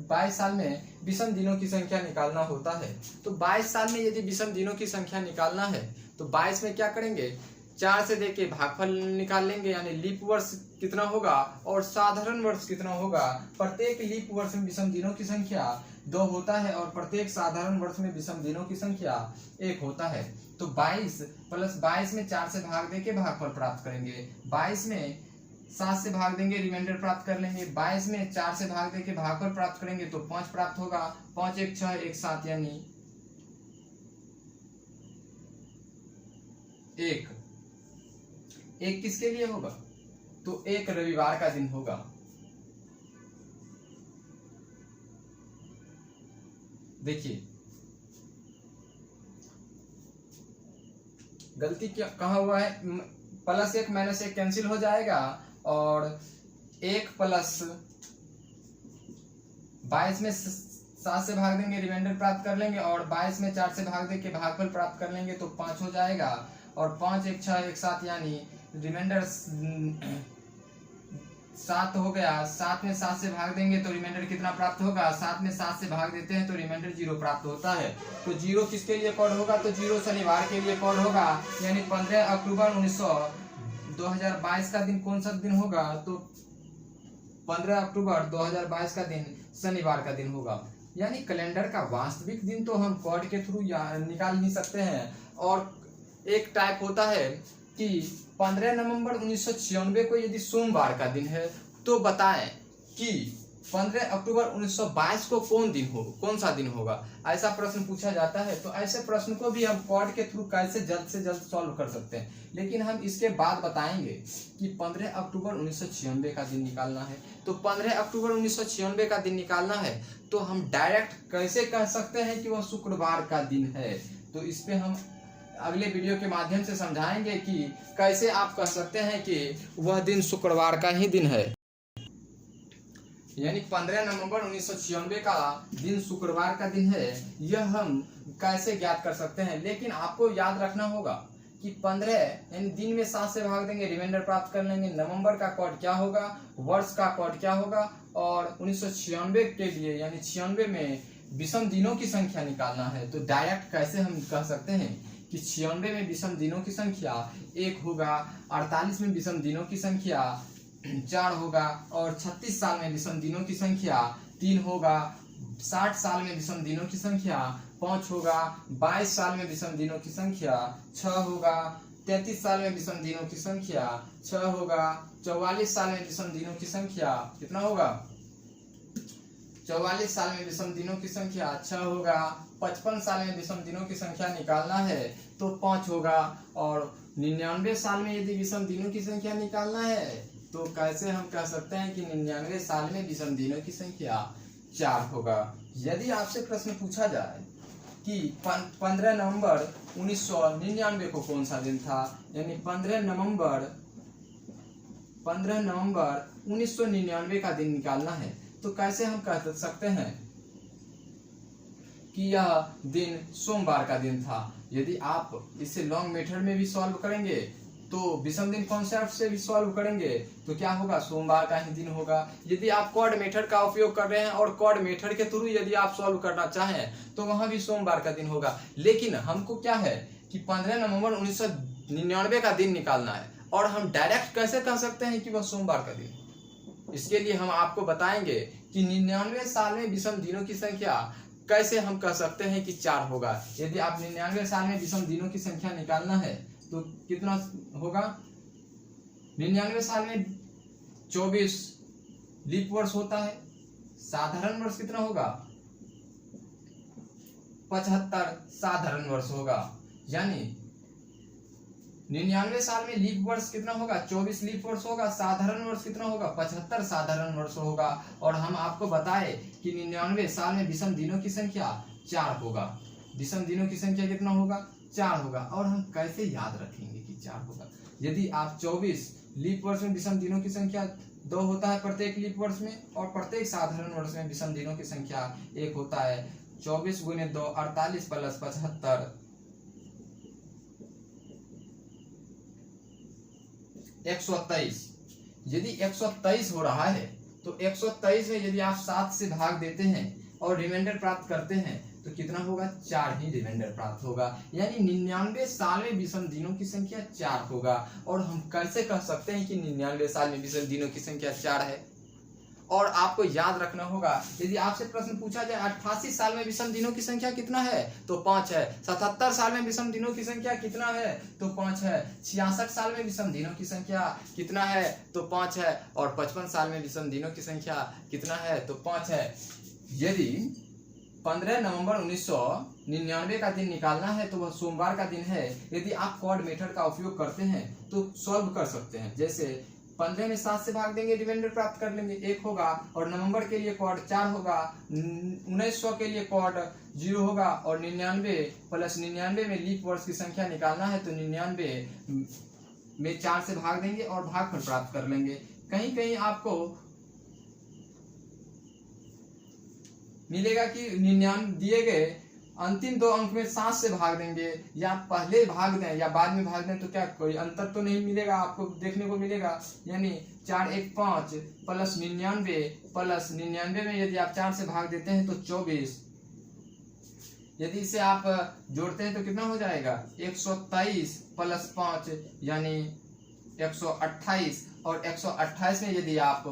22 साल में विषम दिनों की संख्या निकालना होता है। तो 22 साल में यदि विषम दिनों की संख्या निकालना है तो 22 में क्या करेंगे, 4 से देके भागफल निकाल लेंगे। यानी लीप वर्ष कितना होगा और साधारण वर्ष कितना होगा। प्रत्येक लीप वर्ष में विषम दिनों की संख्या 2 होता है और प्रत्येक साधारण वर्ष में विषम दिनों की संख्या 1 होता है। तो 22 + 22 में 4 से भाग देके भागफल प्राप्त करेंगे। 22 में 7 से भाग देंगे, रिमाइंडर प्राप्त कर लेंगे। 22 में 4 से भाग देके भागफल प्राप्त करेंगे तो 5 प्राप्त होगा। 5 1 6 1 7 यानी 1 किसके लिए होगा, तो 1 रविवार का दिन होगा। देखिए गलती क्या कहाँ हुआ है, +1 -1 कैंसिल हो जाएगा और 1 + 22 में 7 से भाग देंगे, रिमाइंडर प्राप्त कर लेंगे। और 22 में 4 से भाग देके भागफल प्राप्त कर लेंगे तो 5 हो जाएगा। और 5 1 6 1 7 यानी रिमाइंडर 7 हो गया। 7 में 7 से भाग देंगे तो रिमाइंडर कितना प्राप्त होगा, 7 में 7 से भाग देते हैं तो रिमाइंडर 0 प्राप्त होता है। तो 0 किसके लिए कोड होगा, तो 0 शनिवार के लिए कोड होगा। यानी 15 अक्टूबर 2022 का दिन कौन सा दिन होगा, तो 15 अक्टूबर 2022 का दिन शनिवार का दिन होगा। यानी कैलेंडर का वास्तविक दिन तो हम कोड के थ्रू निकाल नहीं सकते हैं। और एक टाइप होता है कि 15 नवंबर 1996 को यदि सोमवार का दिन है तो बताएं कि 15 अक्टूबर 1922 को कौन सा दिन होगा। ऐसा प्रश्न पूछा जाता है। तो ऐसे प्रश्न को भी हम कोड के थ्रू कैसे जल्द से जल्द सॉल्व कर सकते हैं। लेकिन हम इसके बाद बताएंगे कि 15 अक्टूबर 1996 का दिन निकालना है। तो 15 अक्टूबर 1996 का दिन निकालना है तो हम डायरेक्ट कैसे कह सकते हैं कि वह शुक्रवार का दिन है। तो इस पे हम अगले वीडियो के माध्यम से समझाएंगे कि कैसे आप कह सकते हैं कि वह दिन शुक्रवार का ही दिन है। यानी 15 नवंबर 1996 का दिन शुक्रवार का दिन है, यह हम कैसे ज्ञात कर सकते हैं। लेकिन आपको याद रखना होगा कि 15 यानी दिन में 7 से भाग देंगे, रिमाइंडर प्राप्त कर लेंगे। नवंबर का कोड क्या होगा, वर्ष का कोड क्या होगा। और 1996 के लिए यानी 96 में विषम दिनों की संख्या निकालना है। तो डायरेक्ट कैसे हम कह सकते हैं कि 96 में विषम दिनों की संख्या 1 होगा, 48 में विषम दिनों की संख्या 4 होगा और 36 साल में विषम दिनों की संख्या 3 होगा। 60 साल में विषम दिनों की संख्या 5 होगा। 22 साल में विषम दिनों की संख्या 6 होगा। 33 साल में विषम दिनों की संख्या 6 होगा। 44 साल में विषम दिनों की संख्या कितना होगा, 44 साल में विषम दिनों की संख्या 6 होगा। 55 साल में विषम दिनों की संख्या निकालना है तो 5 होगा। और 99 साल में यदि विषम दिनों की संख्या निकालना है तो कैसे हम कह सकते हैं कि 99 साल में विषम दिनों की संख्या 4 होगा। यदि आपसे प्रश्न पूछा जाए कि 15 नवंबर 1999 को कौन सा दिन था, यानी 15 नवंबर 1999 का दिन निकालना है तो कैसे हम कह सकते हैं कि यह दिन सोमवार का दिन था। यदि आप इसे लॉन्ग मेथड में भी सॉल्व करेंगे तो विषम दिन कॉन्सेप्ट से भी सॉल्व करेंगे तो क्या होगा, सोमवार का ही दिन होगा। यदि आप कोड मेथड का उपयोग कर रहे हैं और कोड मेथड के थ्रू यदि आप सॉल्व करना चाहें तो वहां भी सोमवार का दिन होगा। लेकिन हमको क्या है कि 15 नवंबर 1999 का दिन निकालना है और हम डायरेक्ट कैसे कह सकते हैं कि वह सोमवार का दिन। इसके लिए हम आपको बताएंगे कि 99 साल में विषम दिनों की संख्या कैसे हम कह सकते हैं कि 4 होगा। यदि आप 99 साल में विषम दिनों की संख्या निकालना है तो कितना होगा, 99 साल में 24 लीप वर्ष होता है। साधारण वर्ष कितना होगा, 75 साधारण वर्ष होगा। यानी 99 साल में लीप वर्ष कितना होगा, 24 लीप वर्ष होगा। साधारण वर्ष कितना होगा, 75 साधारण वर्ष होगा। और हम आपको बताए कि 99 साल में विषम दिनों की संख्या 4 होगा। विषम दिनों की संख्या कितना होगा? 4 होगा। और हम कैसे याद रखेंगे कि 4 होगा? यदि आप 24 लीप वर्ष में विषम दिनों की संख्या 2 होता है प्रत्येक लीप वर्ष में, और प्रत्येक साधारण वर्ष में विषम दिनों की संख्या 1 होता है। 24 गुने 2 48 प्लस 75 123। यदि 123 हो रहा है तो 123 में यदि आप 7 से भाग देते हैं और रिमाइंडर प्राप्त करते हैं तो कितना होगा? 4 ही रिमाइंडर प्राप्त होगा। यानी 99 साल में विषम दिनों की संख्या 4 होगा। और हम कैसे कह सकते हैं कि 99 साल में विषम दिनों की संख्या 4 है? और आपको याद रखना होगा, यदि आपसे प्रश्न पूछा जाए 88 साल में विषम दिनों की संख्या कितना है तो 5 है। 77 साल में विषम दिनों की संख्या कितना है तो 5 है। 66 साल में विषम दिनों की संख्या कितना है तो 5 है। और 55 साल में विषम दिनों की संख्या कितना है तो 5 है। यदि 15 नवंबर 1999 का दिन निकालना है तो वह सोमवार का दिन है। यदि आप क्वाड मेथड का उपयोग करते हैं तो सॉल्व कर सकते हैं। जैसे 15 में 7 से भाग देंगे, रिमाइंडर प्राप्त कर लेंगे, 1 होगा। और नवंबर के लिए क्वाड 4 होगा। 1900 के लिए क्वाड 0 होगा। और 99 प्लस 99 में लीप वर्ष की संख्या निकालना है तो 99 में 4 से भाग देंगे और भागफल प्राप्त कर लेंगे। कहीं कहीं आपको मिलेगा कि 99 दिए गए अंतिम 2 अंक में 7 से भाग देंगे, या पहले भाग दें या बाद में भाग दें तो क्या कोई अंतर तो नहीं मिलेगा, आपको देखने को मिलेगा। यानी 4 1 5 प्लस 99 प्लस 99 में यदि आप 4 से भाग देते हैं तो 24। यदि इसे आप जोड़ते हैं तो कितना हो जाएगा? 123 प्लस 5 यानी 128। और 128 में यदि आप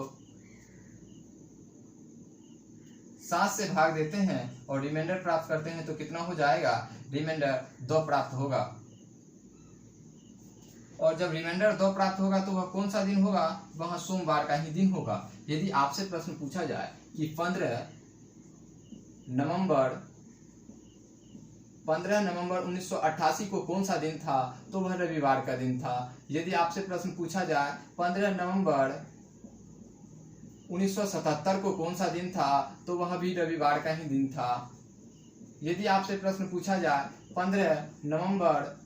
7 से भाग देते हैं और रिमाइंडर प्राप्त करते हैं तो कितना हो जाएगा? रिमाइंडर 2 प्राप्त होगा। और जब रिमाइंडर 2 प्राप्त होगा तो वह कौन सा दिन होगा? वह सोमवार का ही दिन होगा। यदि आपसे प्रश्न पूछा जाए कि 15 नवंबर 1988 को कौन सा दिन था तो वह रविवार का दिन था। यदि आपसे प्रश्न पूछा जाए 15 नवंबर 1977 को कौन सा दिन था तो वह भी रविवार का ही दिन था। यदि आपसे प्रश्न पूछा जाए 15 नवंबर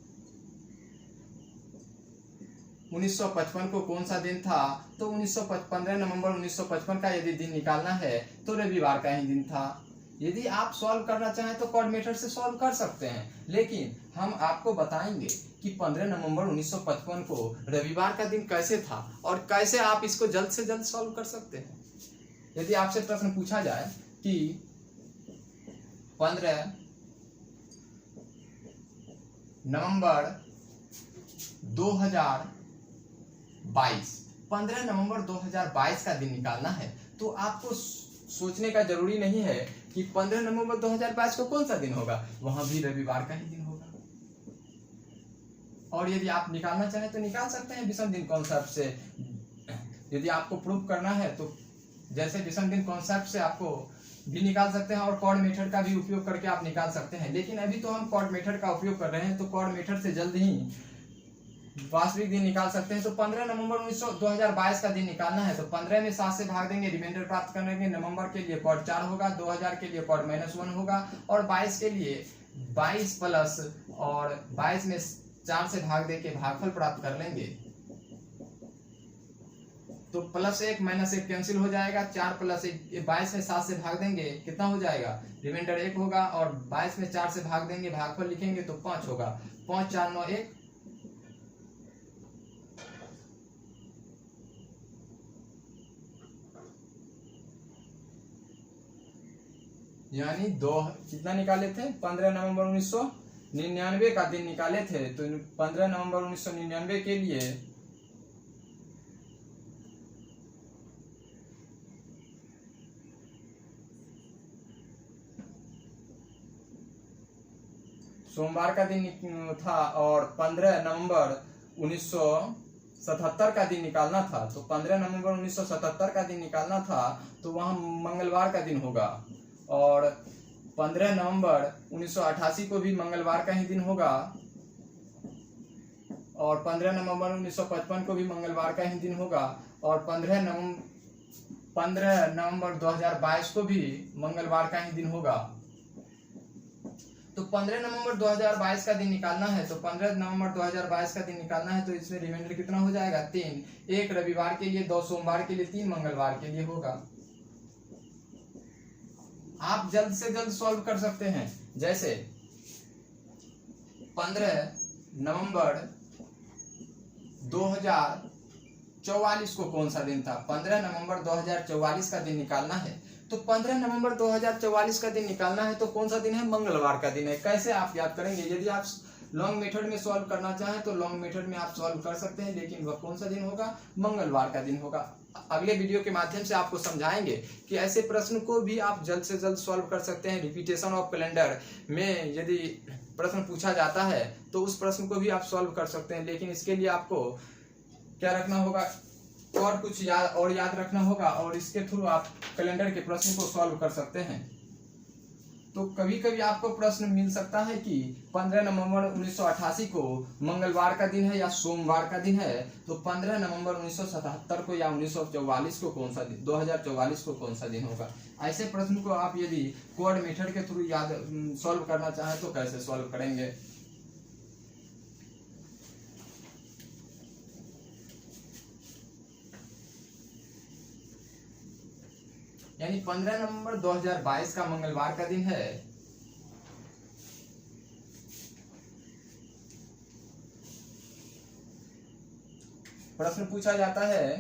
1955 को कौन सा दिन था तो 15 नवंबर 1955 का यदि दिन निकालना है तो रविवार का ही दिन था। यदि आप सॉल्व करना चाहें तो क्वाड मेथड से सॉल्व कर सकते हैं, लेकिन हम आपको बताएंगे कि 15 नवंबर 1955 को रविवार का दिन कैसे था और कैसे आप इसको जल्द से जल्द सॉल्व कर सकते हैं। यदि आपसे प्रश्न पूछा जाए कि 15 नवंबर 2022 का दिन निकालना है तो आपको सोचने का जरूरी नहीं है कि 15 नवंबर 2022 को कौन सा दिन होगा, वहां भी रविवार का ही दिन होगा। और यदि आप निकालना चाहें तो निकाल सकते हैं विषम दिन कॉन्सेप्ट से। यदि आपको प्रूफ करना है तो जैसे विषम दिन कॉन्सेप्ट से आपको भी निकाल सकते हैं और क्वाड मेथड का भी उपयोग करके आप निकाल सकते हैं। लेकिन अभी तो हम क्वाड मेथड का उपयोग कर रहे हैं तो क्वाड मेथड से जल्द ही वास्तविक दिन निकाल सकते हैं। तो 15 नवंबर 2022 का दिन निकालना है तो 15 में 7 से भाग देंगे, रिमाइंडर प्राप्त करेंगे। नवंबर के लिए क्वाड 4 होगा, 2000 के लिए क्वाड -1 होगा, और 22 के लिए 22 प्लस और 22 में 4 से भाग दे के भागफल प्राप्त कर लेंगे। तो +1 -1 कैंसिल हो जाएगा। 4 + 1 22 में 7 से भाग देंगे, कितना हो जाएगा? रिमाइंडर 1 होगा। और 22 में 4 से भाग देंगे, भागफल लिखेंगे तो 5 होगा। 5 4 9 1 यानी 2 कितना निकाले थे? 15 नवंबर 1999 का दिन निकाले थे। तो 15 नवंबर 1999 के लिए सोमवार का दिन था और 15 नवंबर 1977 का दिन निकालना था। तो 15 नवंबर 1977 का दिन निकालना था तो वहाँ मंगलवार का दिन होगा। और 15 नवंबर 1988 को भी मंगलवार का ही दिन होगा। और 15 नवंबर 1955 को भी मंगलवार का ही दिन होगा। और 15 नवंबर 2022 को भी मंगलवार का ही दिन होगा। तो 15 नवंबर 2022 का दिन निकालना है, तो 15 नवंबर 2022 का दिन निकालना है, तो इसमें रिमाइंडर कितना हो जाएगा 3, 1 रविवार के लिए, 2 सोमवार के लिए, 3 मंगलवार के लिए होगा। आप जल्द से जल्द सॉल्व कर सकते हैं। जैसे 15 नवंबर 2044 को कौन सा दिन था, 15 नवंबर 2044 का दिन निकालना है, तो 15 नवंबर 2044 का दिन निकालना है, तो कौन सा दिन है, मंगलवार का दिन है। कैसे आप याद करेंगे, यदि आप लॉन्ग मेथड में सॉल्व करना चाहें तो लॉन्ग मेथड में आप सॉल्व कर सकते हैं, लेकिन वह कौन सा दिन होगा, मंगलवार का दिन होगा। अगले वीडियो के माध्यम से आपको समझाएंगे कि ऐसे प्रश्न को भी आप जल्द से जल्द सॉल्व कर सकते हैं। रिपीटेशन ऑफ कैलेंडर में यदि प्रश्न पूछा जाता है तो उस प्रश्न को भी आप सॉल्व कर सकते हैं, लेकिन इसके लिए आपको क्या रखना होगा, और कुछ याद रखना होगा, और इसके थ्रू आप कैलेंडर के प्रश्न को सॉल्व कर सकते हैं। तो कभी कभी आपको प्रश्न मिल सकता है कि 15 नवंबर 1988 को मंगलवार का दिन है या सोमवार का दिन है, तो 15 नवंबर 1977 को या 1944 को कौन सा दिन, 2044 को कौन सा दिन होगा। ऐसे प्रश्न को आप यदि कोड मेथड के थ्रू याद सॉल्व करना चाहें तो कैसे सॉल्व करेंगे। यानी 15 नवंबर 2022 का मंगलवार का दिन है, प्रश्न पूछा जाता है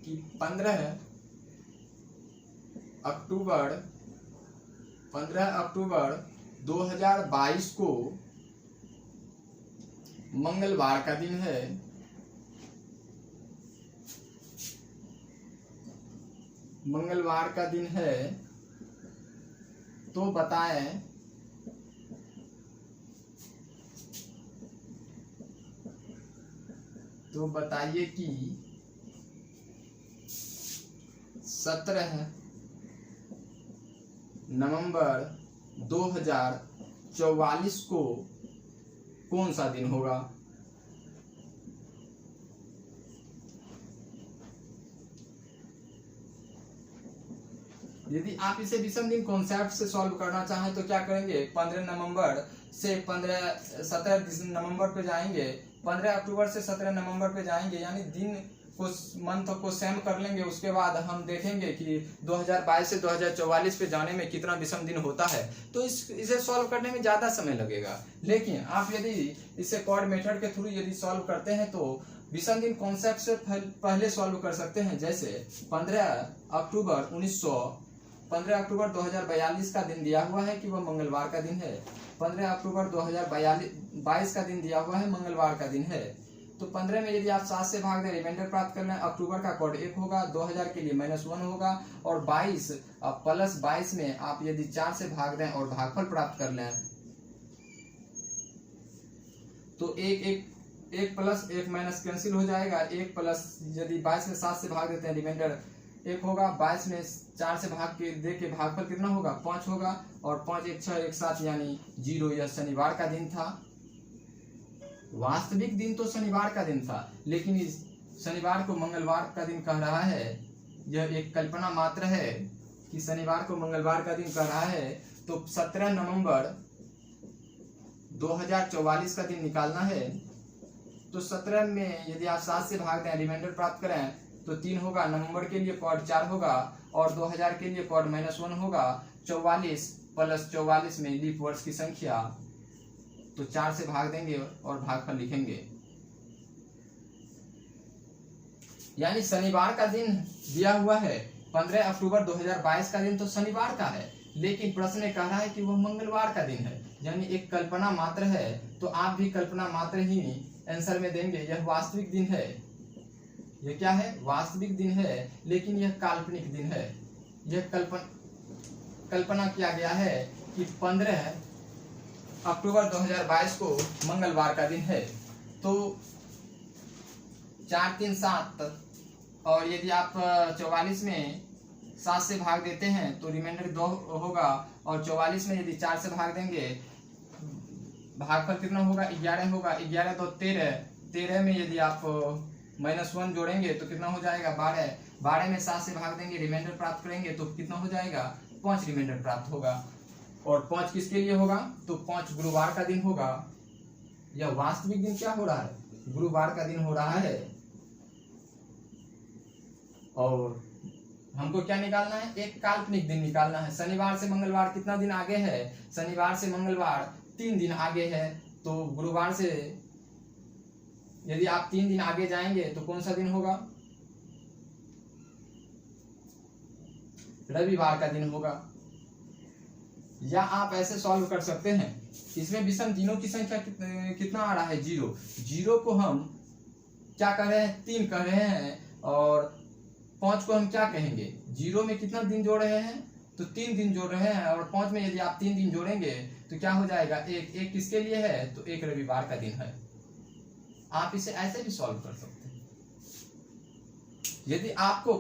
कि 15 अक्टूबर 2022 को मंगलवार का दिन है, मंगलवार का दिन है, तो बताएं तो बताइए कि 17 नवंबर 2044 को कौन सा दिन होगा। यदि आप इसे विषम दिन कॉन्सेप्ट से सॉल्व करना चाहें तो क्या करेंगे, 15 नवंबर से 17 नवंबर पे जाएंगे, 15 अक्टूबर से 17 नवंबर पे जाएंगे, यानी दिन को मंथ को सेम कर लेंगे। उसके बाद हम देखेंगे कि 2022 से 2044 पे जाने में कितना विषम दिन होता है, तो इसे सॉल्व करने में ज्यादा समय लगेगा। लेकिन आप यदि इसे कॉर्ड मेथड के थ्रू यदि सॉल्व करते हैं तो विषम दिन कॉन्सेप्ट से पहले सॉल्व कर सकते हैं। जैसे 15 अक्टूबर 2042 का दिन दिया हुआ है कि वह मंगलवार का दिन है, 15 अक्टूबर 2022 का दिन दिया हुआ है, मंगलवार का दिन है। तो 15 में यदि आप 7 से भाग दें, रिमाइंडर प्राप्त कर लें, अक्टूबर का कोड 1 होगा, 2000 के लिए -1 होगा, और 22 प्लस 22 में आप यदि 4 से भाग दें और भागफल प्राप्त कर लें तो 1 प्लस 1 माइनस कैंसिल हो जाएगा, 1 प्लस यदि 22 में 7 से भाग देते हैं, रिमाइंडर 1 होगा, 22 में 4 से भाग के दे के भागफल कितना होगा, 5 होगा, और 5 1 6 1 7 यानी 0। यह शनिवार का दिन था। वास्तविक दिन तो शनिवार का दिन था, लेकिन इस शनिवार को मंगलवार का दिन कह रहा है। यह एक कल्पना मात्र है कि शनिवार को मंगलवार का दिन कह रहा है। तो 17 नवंबर 2044 का दिन निकालना है। तो 17 में यदि आप 7 से भाग दें, रिमाइंडर प्राप्त करें तो 3 होगा, नवंबर के लिए कोड 4 होगा, और 2000 के लिए कोड -1 होगा। 44 प्लस 44 में लीप वर्ष की संख्या, तो 4 से भाग देंगे और भागफल लिखेंगे। यानी शनिवार का दिन दिया हुआ है, 15 अक्टूबर 2022 का दिन तो शनिवार का है, लेकिन प्रश्न में कह रहा है कि वह मंगलवार का दिन है, यानी एक कल्पना मात्र है। तो आप भी कल्पना मात्र ही आंसर में देंगे। यह वास्तविक दिन है, यह क्या है, वास्तविक दिन है, लेकिन यह काल्पनिक दिन है। यह कल्पना किया गया है कि 15 अक्टूबर 2022 को मंगलवार का दिन है। तो 4 3 7, और यदि आप 44 में 7 से भाग देते हैं तो रिमाइंडर 2 होगा, और 44 में यदि 4 से भाग देंगे, भागफल कितना होगा, 11 होगा। 11 तो 13 में यदि आप -1 जोड़ेंगे तो कितना हो जाएगा, 12। 12 में 7 से भाग देंगे, रिमाइंडर प्राप्त करेंगे तो कितना हो जाएगा, 5 रिमाइंडर प्राप्त होगा। और 5 किसके लिए होगा, तो 5 गुरुवार का दिन होगा। यह वास्तविक दिन क्या हो रहा है, गुरुवार का दिन हो रहा है। और हमको क्या निकालना है, एक काल्पनिक दिन निकालना है। शनिवार से मंगलवार कितना दिन आगे है, शनिवार से मंगलवार 3 दिन आगे है। तो गुरुवार से यदि आप 3 दिन आगे जाएंगे तो कौन सा दिन होगा, रविवार का दिन होगा। या आप ऐसे सॉल्व कर सकते हैं, इसमें विषम दिनों की संख्या कितना आ रहा है, 0। 0 को हम क्या कर रहे हैं, 3 कर रहे हैं, और 5 को हम क्या कहेंगे, 0 में कितना दिन जोड़ रहे हैं, तो 3 दिन जोड़ रहे हैं। और 5 में यदि आप 3 दिन जोड़ेंगे तो क्या हो जाएगा, एक किसके लिए है, तो एक रविवार का दिन है। आप इसे ऐसे भी सॉल्व कर सकते हैं। यदि आपको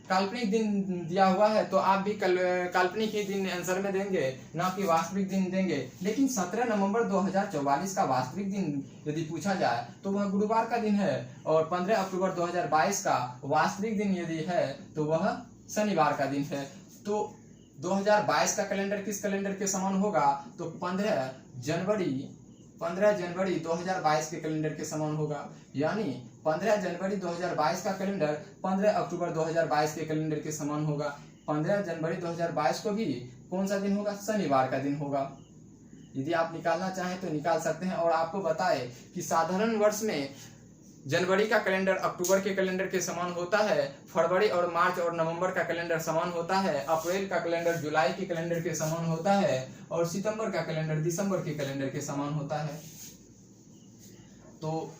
काल्पनिक दिन दिया हुआ है तो आप भी काल्पनिक ही दिन आंसर में देंगे, ना कि वास्तविक दिन देंगे। लेकिन 17 नवंबर 2044 का वास्तविक दिन यदि पूछा जाए तो वह गुरुवार का दिन है, और 15 अक्टूबर 2022 का वास्तविक दिन यदि है तो वह शनिवार का दिन है। तो 2022 का कैलेंडर किस कैलेंडर के समान होगा, तो 15 जनवरी 2022 के कैलेंडर के समान होगा। यानी 15 जनवरी 2022 का कैलेंडर 15 अक्टूबर 2022 के कैलेंडर के समान होगा। 15 जनवरी 2022 को भी कौन सा दिन होगा, शनिवार का दिन होगा। यदि आप निकालना चाहें तो निकाल सकते हैं। और आपको बताएं कि साधारण वर्ष में जनवरी का कैलेंडर अक्टूबर के कैलेंडर के समान होता है, फरवरी और मार्च और नवंबर का कैलेंडर समान होता है, अप्रैल का कैलेंडर जुलाई के कैलेंडर के समान होता है, और सितंबर का कैलेंडर दिसंबर के कैलेंडर के समान होता है। तो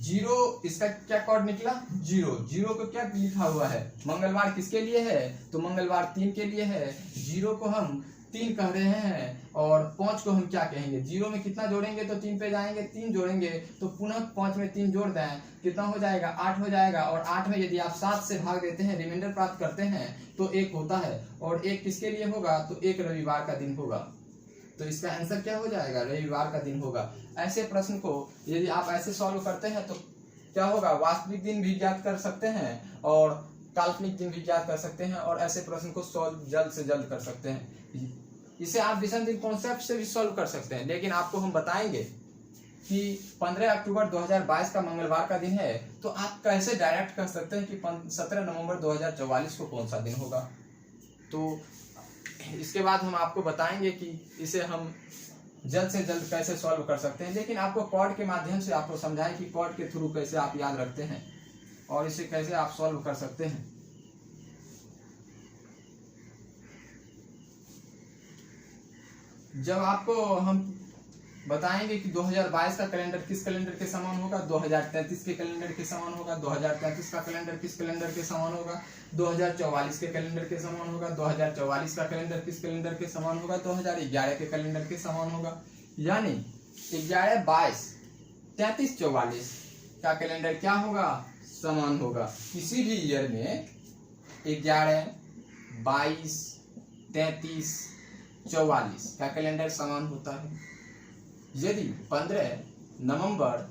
0 इसका क्या कोड निकला, 0 को क्या लिखा हुआ है, मंगलवार किसके लिए है, तो मंगलवार 3 के लिए है। 0 को हम 3 कह रहे हैं, और 5 को हम क्या कहेंगे, 0 में कितना जोड़ेंगे तो 3 पे जाएंगे, 3 जोड़ेंगे तो पुनः 5 में 3 जोड़ दें, कितना हो जाएगा, 8 हो जाएगा। और 8 में यदि आप 7 से भाग देते हैं, रिमाइंडर प्राप्त करते हैं तो 1 होता है। और 1 किसके लिए होगा, तो 1 रविवार का दिन होगा। तो इसका आंसर क्या हो जाएगा, रविवार का दिन होगा। ऐसे प्रश्न को यदि आप ऐसे सॉल्व करते हैं तो क्या होगा, वास्तविक दिन भी ज्ञात कर सकते हैं और काल्पनिक दिन भी ज्ञात कर सकते हैं, और ऐसे प्रश्न को सॉल्व जल्द से जल्द कर सकते हैं। इसे आप विषम दिन कॉन्सेप्ट से भी सॉल्व कर सकते हैं, लेकिन आपको हम बताएंगे कि 15 अक्टूबर 2022 का मंगलवार का दिन है, तो आप कैसे डायरेक्ट कर सकते हैं कि 17 नवंबर 2044 को कौन सा दिन होगा। तो इसके बाद हम आपको बताएंगे कि इसे हम जल्द से जल्द कैसे सॉल्व कर सकते हैं। लेकिन आपको कोड के माध्यम से आपको समझाएं कि कोड के थ्रू कैसे आप याद रखते हैं और इसे कैसे आप सॉल्व कर सकते हैं। जब आपको हम बताएंगे कि 2022 का कैलेंडर किस कैलेंडर के समान होगा, 2033 के कैलेंडर के समान होगा, 2033 का कैलेंडर किस कैलेंडर के समान होगा, 2044 के कैलेंडर के समान होगा, 2044 का कैलेंडर किस कैलेंडर के समान होगा, 2011 के कैलेंडर के समान होगा। यानी 11, 22, 33, 44 का कैलेंडर क्या होगा, समान होगा। किसी भी ईयर में 11, 22, 33, 44 का कैलेंडर समान होता है। यदि 15 नवंबर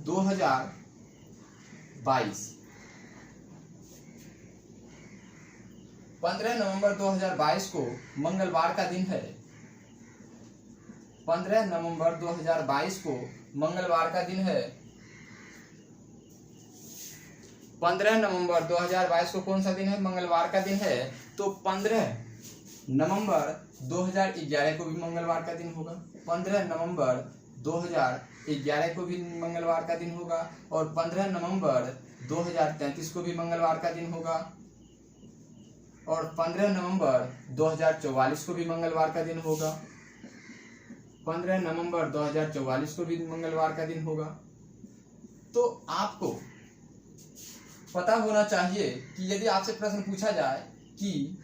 2022 15 नवंबर 2022 को मंगलवार का दिन है, 15 नवंबर 2022 को मंगलवार का दिन है। 15 नवंबर 2022 को कौन सा दिन है, मंगलवार का दिन है। तो 15 नवंबर 2011 को भी मंगलवार का दिन होगा, 15 नवंबर 2011 को भी मंगलवार का दिन होगा, और 15 नवंबर 2033 को भी मंगलवार का दिन होगा, और 15 नवंबर 2044 को भी मंगलवार का दिन होगा, 15 नवंबर 2044 को भी मंगलवार का दिन होगा। तो आपको पता होना चाहिए कि यदि आपसे प्रश्न पूछा जाए कि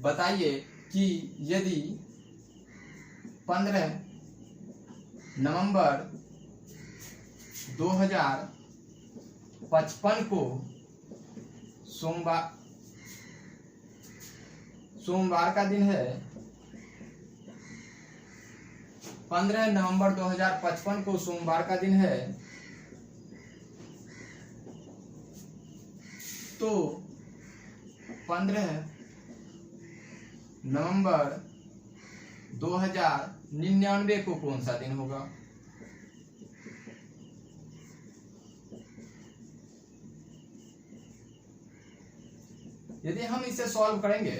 बताइए कि यदि 15 नवंबर 2055 को सोमवार का दिन है, 15 नवंबर 2055 को सोमवार का दिन है, तो 15 नवंबर 2099 को कौन सा दिन होगा? यदि हम इसे सॉल्व करेंगे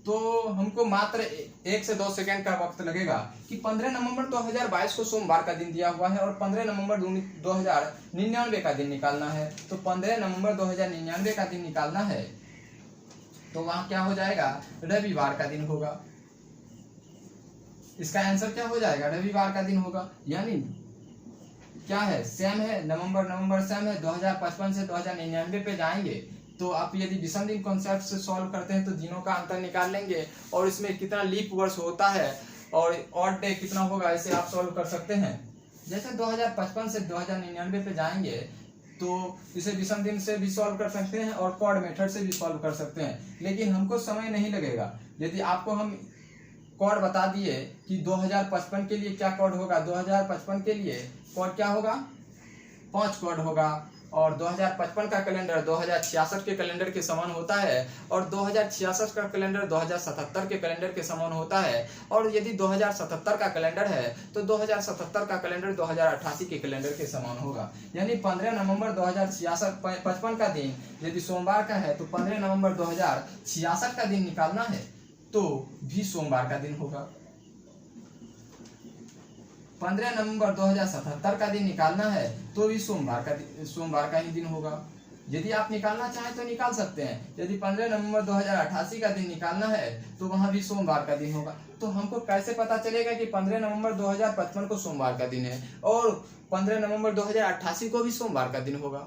तो हमको मात्र 1 से 2 सेकंड का वक्त लगेगा कि 15 नवंबर 2022 को सोमवार का दिन दिया हुआ है और 15 नवंबर 2099 का दिन निकालना है। तो 15 नवंबर 2099 का दिन निकालना है तो वहां क्या हो जाएगा? रविवार का दिन होगा। इसका आंसर क्या हो जाएगा? रविवार का दिन होगा। यानी क्या है? सेम है, नवंबर सेम है। 2055 से 2099 पे जाएंगे तो आप यदि विषम दिन कॉन्सेप्ट से सॉल्व करते हैं तो दिनों का अंतर निकाल लेंगे और इसमें कितना लीप वर्ष होता है और ऑड डे कितना होगा इसे आप सॉल्व कर सकते हैं। जैसे 2055 से 2099 पे जाएंगे तो इसे विषम दिन से भी सॉल्व कर सकते हैं और कॉर्ड मेथड से भी सॉल्व कर सकते हैं, लेकिन हमको समय नहीं लगेगा। यदि आपको हम कॉर्ड बता दिए कि 2055 के लिए क्या कॉर्ड होगा, 2055 के लिए कॉर्ड क्या होगा? 5 कॉर्ड होगा और 2055 का कैलेंडर 2066 के कैलेंडर के समान होता है और 2066 का कैलेंडर 2077 के कैलेंडर के समान होता है। और यदि 2077 का कैलेंडर है तो 2077 का कैलेंडर 2088 के कैलेंडर के समान होगा। यानी 15 नवंबर 2055 का दिन यदि सोमवार का है तो 15 नवंबर 2066 का दिन निकालना है तो भी सोमवार का दिन होगा। 15 नवंबर 2077 का दिन निकालना है तो भी सोमवार का ही दिन होगा। यदि आप निकालना चाहें तो निकाल सकते हैं। यदि 15 नवंबर 2088 का दिन निकालना है तो वहां भी सोमवार का दिन होगा। तो हमको कैसे पता चलेगा कि 15 नवंबर 2055 को सोमवार का दिन है और 15 नवंबर 2088 को भी सोमवार का दिन होगा?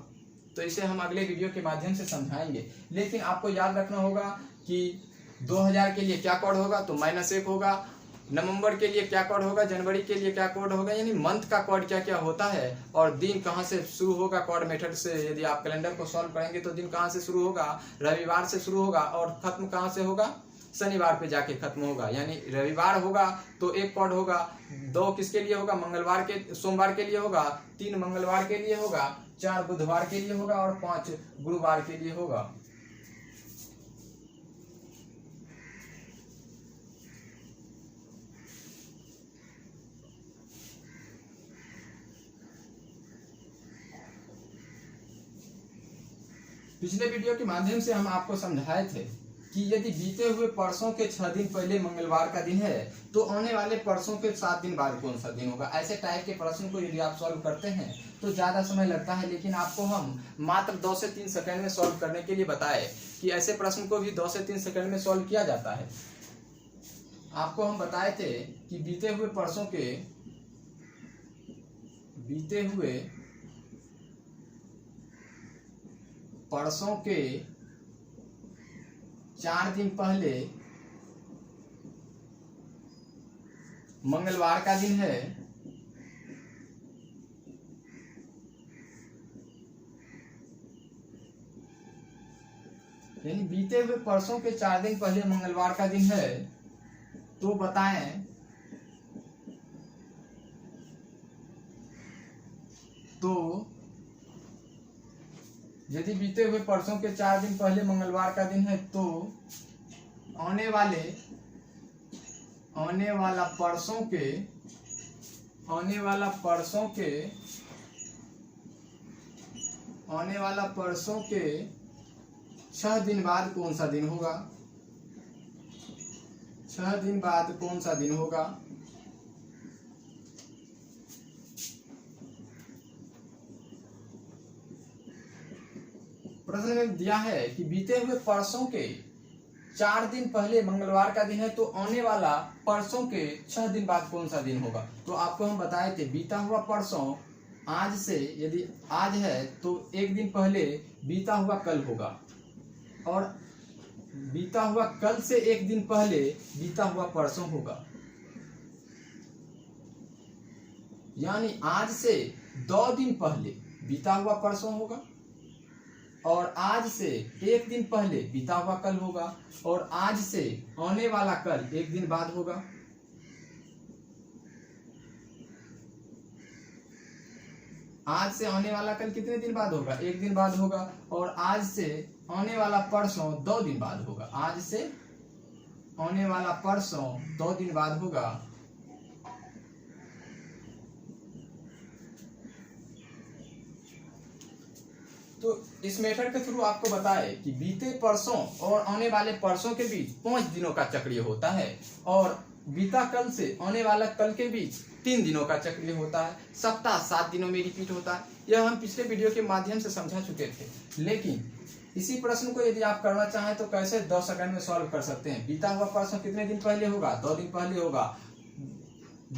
तो इसे हम अगले वीडियो के माध्यम से समझाएंगे। लेकिन आपको याद रखना होगा कि 2000 के लिए क्या कोड होगा? तो -1 होगा। नवंबर के लिए क्या कोड होगा? जनवरी के लिए क्या कोड होगा? यानी मंथ का कोड क्या क्या होता है और दिन कहाँ से शुरू होगा कोड मेथड से। यदि आप कैलेंडर को सॉल्व करेंगे तो दिन कहाँ से शुरू होगा? रविवार से शुरू होगा और खत्म कहाँ से होगा? शनिवार पे जाके खत्म होगा। यानी रविवार होगा तो 1 कोड होगा, 2 किसके लिए होगा? सोमवार के लिए होगा, 3 मंगलवार के लिए होगा, 4 बुधवार के लिए होगा और 5 गुरुवार के लिए होगा। पिछले वीडियो के माध्यम से हम आपको समझाए थे कि यदि बीते हुए परसों के 6 दिन पहले मंगलवार का दिन है तो आने वाले परसों के 7 दिन बाद कौन सा दिन होगा। ऐसे टाइप के प्रश्न को यदि आप सॉल्व करते हैं तो ज्यादा समय लगता है, लेकिन आपको हम मात्र 2 से 3 सेकंड में सॉल्व करने के लिए बताए कि ऐसे प्रश्न को भी 2 से 3 सेकंड में सॉल्व किया जाता है। आपको हम बताए थे कि बीते हुए 4 दिन पहले मंगलवार का दिन है यानी बीते हुए परसों के 4 दिन पहले मंगलवार का दिन है तो बताएं तो यदि बीते हुए परसों के 4 दिन पहले मंगलवार का दिन है तो आने वाला परसों के 6 दिन बाद कौन सा दिन होगा? 6 दिन बाद कौन सा दिन होगा? प्रश्न में दिया है कि बीते हुए परसों के 4 दिन पहले मंगलवार का दिन है तो आने वाला परसों के 6 दिन बाद कौन सा दिन होगा। तो आपको हम बताए थे बीता हुआ परसों आज से, यदि आज है तो 1 दिन पहले बीता हुआ कल होगा और बीता हुआ कल से 1 दिन पहले बीता हुआ परसों होगा। यानी आज से 2 दिन पहले बीता हुआ परसों होगा और आज से 1 दिन पहले बीता हुआ कल होगा और आज से आने वाला कल 1 दिन बाद होगा। आज से आने वाला कल कितने दिन बाद होगा? 1 दिन बाद होगा और आज से आने वाला परसों 2 दिन बाद होगा। आज से आने वाला परसों 2 दिन बाद होगा। तो इस मेथड के थ्रू आपको बताए कि बीते परसों और आने वाले परसों के बीच 5 दिनों का चक्रीय होता है और बीता कल से आने वाला कल के बीच 3 दिनों का चक्रीय होता है। सप्ताह 7 दिनों में रिपीट होता है। यह हम पिछले वीडियो के माध्यम से समझा चुके थे, लेकिन इसी प्रश्न को यदि आप करना चाहें तो कैसे 2 सेकंड में सॉल्व कर सकते हैं। बीता हुआ परसों कितने दिन पहले होगा? 2 दिन पहले होगा।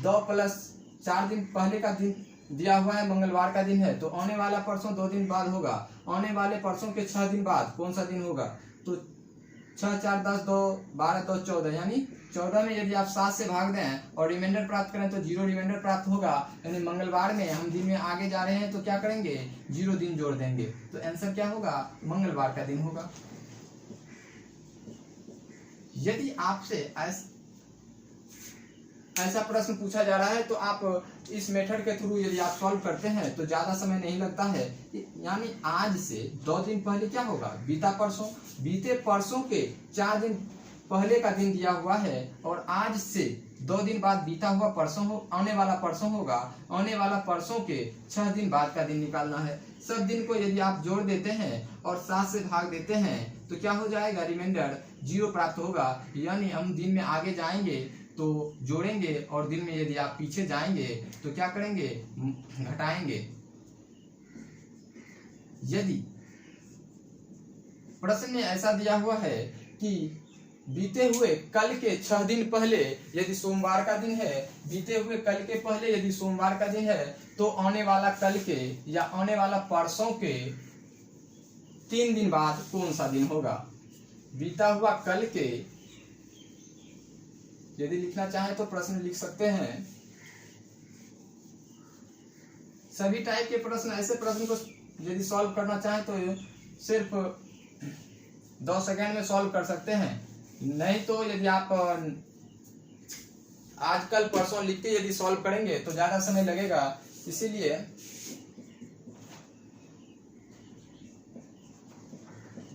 2 + 4 दिन पहले का दिन दिया हुआ है, मंगलवार का दिन है, तो आने वाला परसों 2 दिन बाद होगा। आने वाले परसों के 6 दिन बाद कौन सा दिन होगा? तो 6 4 10 2 12 2 14, यानी 14 में यदि आप 7 से भाग दें और रिमाइंडर प्राप्त करें तो 0 रिमाइंडर प्राप्त होगा। यानी मंगलवार में हम दिन में आगे जा रहे हैं तो क्या करेंगे? 0 दिन जोड़ देंगे, तो आंसर क्या होगा? मंगलवार का दिन होगा। यदि आपसे ऐसा प्रश्न पूछा जा रहा है तो आप इस मेथड के थ्रू यदि आप सॉल्व करते हैं तो ज्यादा समय नहीं लगता है। यानी आज से 2 दिन पहले क्या होगा? बीता परसों। बीते परसों के 4 दिन पहले का दिन दिया हुआ है और आज से 2 दिन बाद बीता हुआ परसों आने वाला परसों होगा। आने वाला परसों के 6 दिन बाद का दिन निकालना है। सब दिन को यदि आप जोड़ देते हैं और 7 से भाग देते हैं तो क्या हो जाएगा? रिमाइंडर 0 प्राप्त होगा। यानी हम दिन में आगे जाएंगे तो जोड़ेंगे और दिन में यदि आप पीछे जाएंगे तो क्या करेंगे? घटाएंगे। यदि प्रश्न में ऐसा दिया हुआ है कि बीते हुए कल के 6 दिन पहले यदि सोमवार का दिन है, बीते हुए कल के पहले यदि सोमवार का दिन है, तो आने वाला कल के या आने वाला परसों के 3 दिन बाद कौन सा दिन होगा? बीता हुआ कल के, यदि लिखना चाहें तो प्रश्न लिख सकते हैं। सभी टाइप के प्रश्न, ऐसे प्रश्न को यदि सॉल्व करना चाहें तो सिर्फ 2 सेकंड में सॉल्व कर सकते हैं। नहीं तो यदि आप आज कल परसों लिख के यदि सॉल्व करेंगे तो ज्यादा समय लगेगा। इसीलिए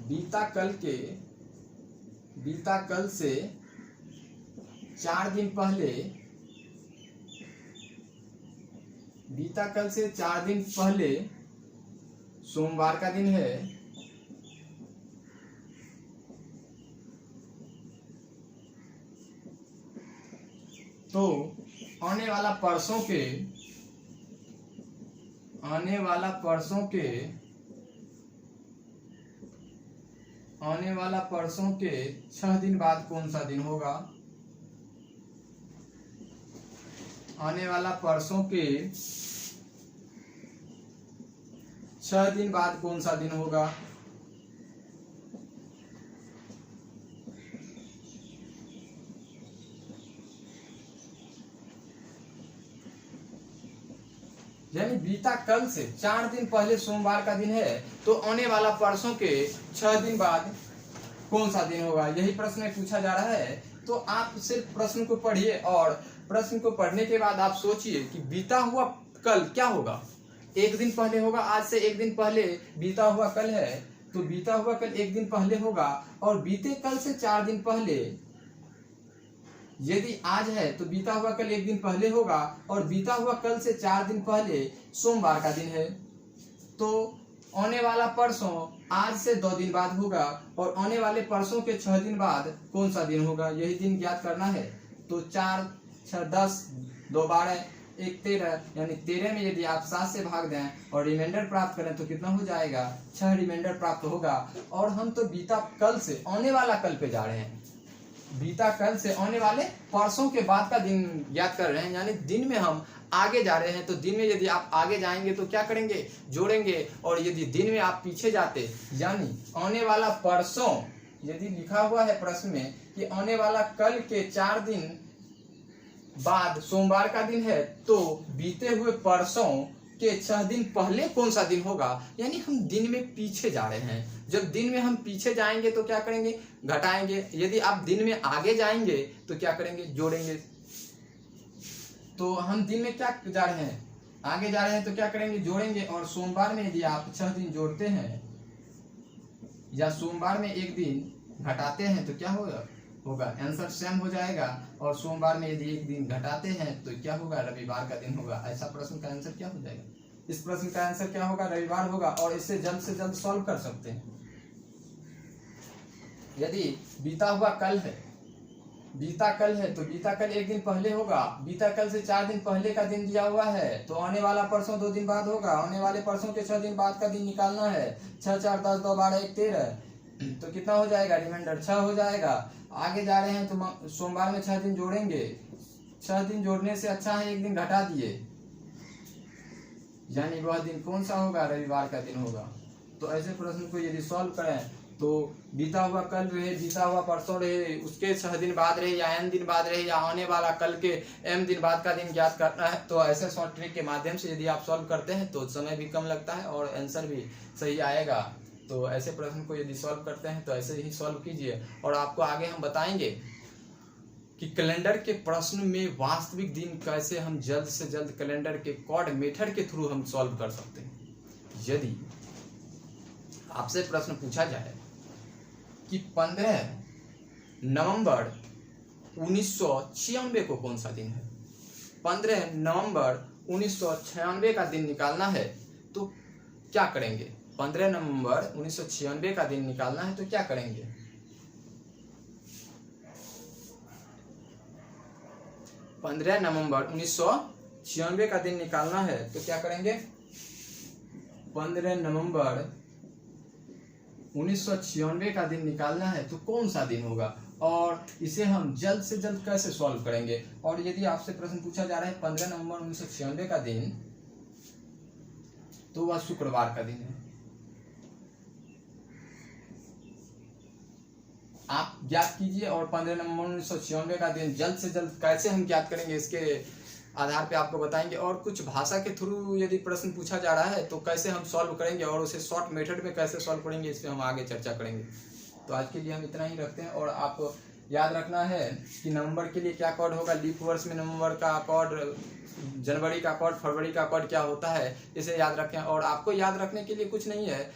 बीता कल से 4 दिन पहले, बीता कल से 4 दिन पहले सोमवार का दिन है, तो आने वाला परसों के 6 दिन बाद कौन सा दिन होगा? आने वाला परसों के 6 दिन बाद कौन सा दिन होगा? यानी बीता कल से 4 दिन पहले सोमवार का दिन है, तो आने वाला परसों के 6 दिन बाद कौन सा दिन होगा? यही प्रश्न में पूछा जा रहा है। तो आप सिर्फ प्रश्न को पढ़िए और प्रश्न को पढ़ने के बाद आप सोचिए कि बीता हुआ कल क्या होगा। 1 दिन पहले होगा। आज से 1 दिन पहले बीता हुआ कल है, तो बीता हुआ कल 1 दिन पहले होगा। और बीते कल से 4 दिन पहले, यदि आज है तो बीता हुआ कल 1 दिन पहले होगा और बीता हुआ कल से 4 दिन पहले सोमवार का दिन है, तो आने वाला परसों आज से 2 दिन बाद होगा और आने वाले परसों के 6 दिन बाद कौन सा दिन होगा, यही दिन ज्ञात करना है। तो 4 6 10 2 12 1 13, यानी 13 में यदि आप 7 से भाग दें और रिमाइंडर प्राप्त करें तो कितना हो जाएगा? 6 रिमाइंडर प्राप्त होगा। और हम तो बीता कल से आने वाला कल पे जा रहे हैं, बीता कल से आने वाले परसों के बाद का दिन याद कर रहे हैं, यानी दिन में हम आगे जा रहे हैं। तो दिन में यदि आप आगे जाएंगे तो क्या करेंगे? जोड़ेंगे। और यदि दिन में आप पीछे जाते, यानी आने वाला परसों, यदि लिखा हुआ है प्रश्न में कि आने वाला कल के 4 दिन बाद सोमवार का दिन है, तो बीते हुए परसों के 6 दिन पहले कौन सा दिन होगा? यानी हम दिन में पीछे जा रहे हैं। जब दिन में हम पीछे जाएंगे तो क्या करेंगे? घटाएंगे। यदि आप दिन में आगे जाएंगे तो क्या करेंगे? जोड़ेंगे। तो हम दिन में क्या जा रहे हैं? आगे जा रहे हैं तो क्या करेंगे? जोड़ेंगे। और सोमवार में यदि आप 6 दिन जोड़ते हैं या सोमवार में एक दिन घटाते हैं तो क्या होगा आंसर सेम हो जाएगा। और सोमवार में यदि एक दिन घटाते हैं तो क्या होगा, रविवार का दिन होगा। ऐसा प्रश्न का आंसर क्या हो जाएगा, इस प्रश्न का आंसर क्या होगा, रविवार होगा। और इसे जल्द से जल्द सॉल्व कर सकते हैं। यदि बीता हुआ कल है, बीता कल है तो बीता कल एक दिन पहले होगा। बीता कल से 4 दिन पहले का दिन दिया हुआ है तो आने वाला परसों 2 दिन बाद होगा। आने वाले परसों के 6 दिन बाद का दिन निकालना है। 6 4 10 2 12 1 13 तो कितना हो जाएगा, रिमाइंडर 6 हो जाएगा। आगे जा रहे हैं तो सोमवार में 6 दिन जोड़ेंगे। 6 दिन जोड़ने से अच्छा है एक दिन घटा दिए, यानी वह दिन कौन सा होगा, रविवार का दिन होगा। तो ऐसे प्रश्न को यदि सॉल्व करें तो बीता हुआ कल रहे, बीता हुआ परसों रहे, उसके 6 दिन बाद रहे या n दिन बाद रहे या आने वाला कल के m दिन बाद का दिन ज्ञात करना है। तो ऐसे शॉर्ट ट्रिक के माध्यम से यदि आप सॉल्व करते हैं तो समय भी कम लगता है और आंसर भी सही आएगा। तो ऐसे प्रश्न को यदि सॉल्व करते हैं तो ऐसे ही सॉल्व कीजिए। और आपको आगे हम बताएंगे कि कैलेंडर के प्रश्न में वास्तविक दिन कैसे हम जल्द से जल्द कैलेंडर के कोड मेथड के थ्रू हम सॉल्व कर सकते हैं। यदि आपसे प्रश्न पूछा जाए कि 15 नवंबर 1996 को कौन सा दिन है, 15 नवंबर 1996 का दिन निकालना है तो क्या करेंगे, 15 नवंबर 1996 का दिन निकालना है तो क्या करेंगे। 15 नवंबर 1996 का दिन निकालना है तो क्या करेंगे। 15 नवंबर 1996 का दिन निकालना है तो कौन सा दिन होगा और इसे हम जल्द से जल्द कैसे सॉल्व करेंगे। और यदि आपसे प्रश्न पूछा जा रहा है 15 नवंबर 1996 का दिन तो वह शुक्रवार का दिन है। आप ज्ञात कीजिए और 15 नवंबर 1996 का दिन जल्द से जल्द कैसे हम ज्ञात करेंगे इसके आधार पे आपको बताएंगे। और कुछ भाषा के थ्रू यदि प्रश्न पूछा जा रहा है तो कैसे हम सॉल्व करेंगे और उसे शॉर्ट मेथड में कैसे सॉल्व करेंगे इस पे हम आगे चर्चा करेंगे। तो आज के लिए हम इतना ही रखते हैं। और आप याद रखना है कि नवंबर के लिए क्या कोड होगा, लीप वर्ष में नवंबर का कोड, जनवरी का कोड, फरवरी का कोड क्या होता है, इसे याद रखें। और आपको याद रखने के लिए कुछ नहीं है,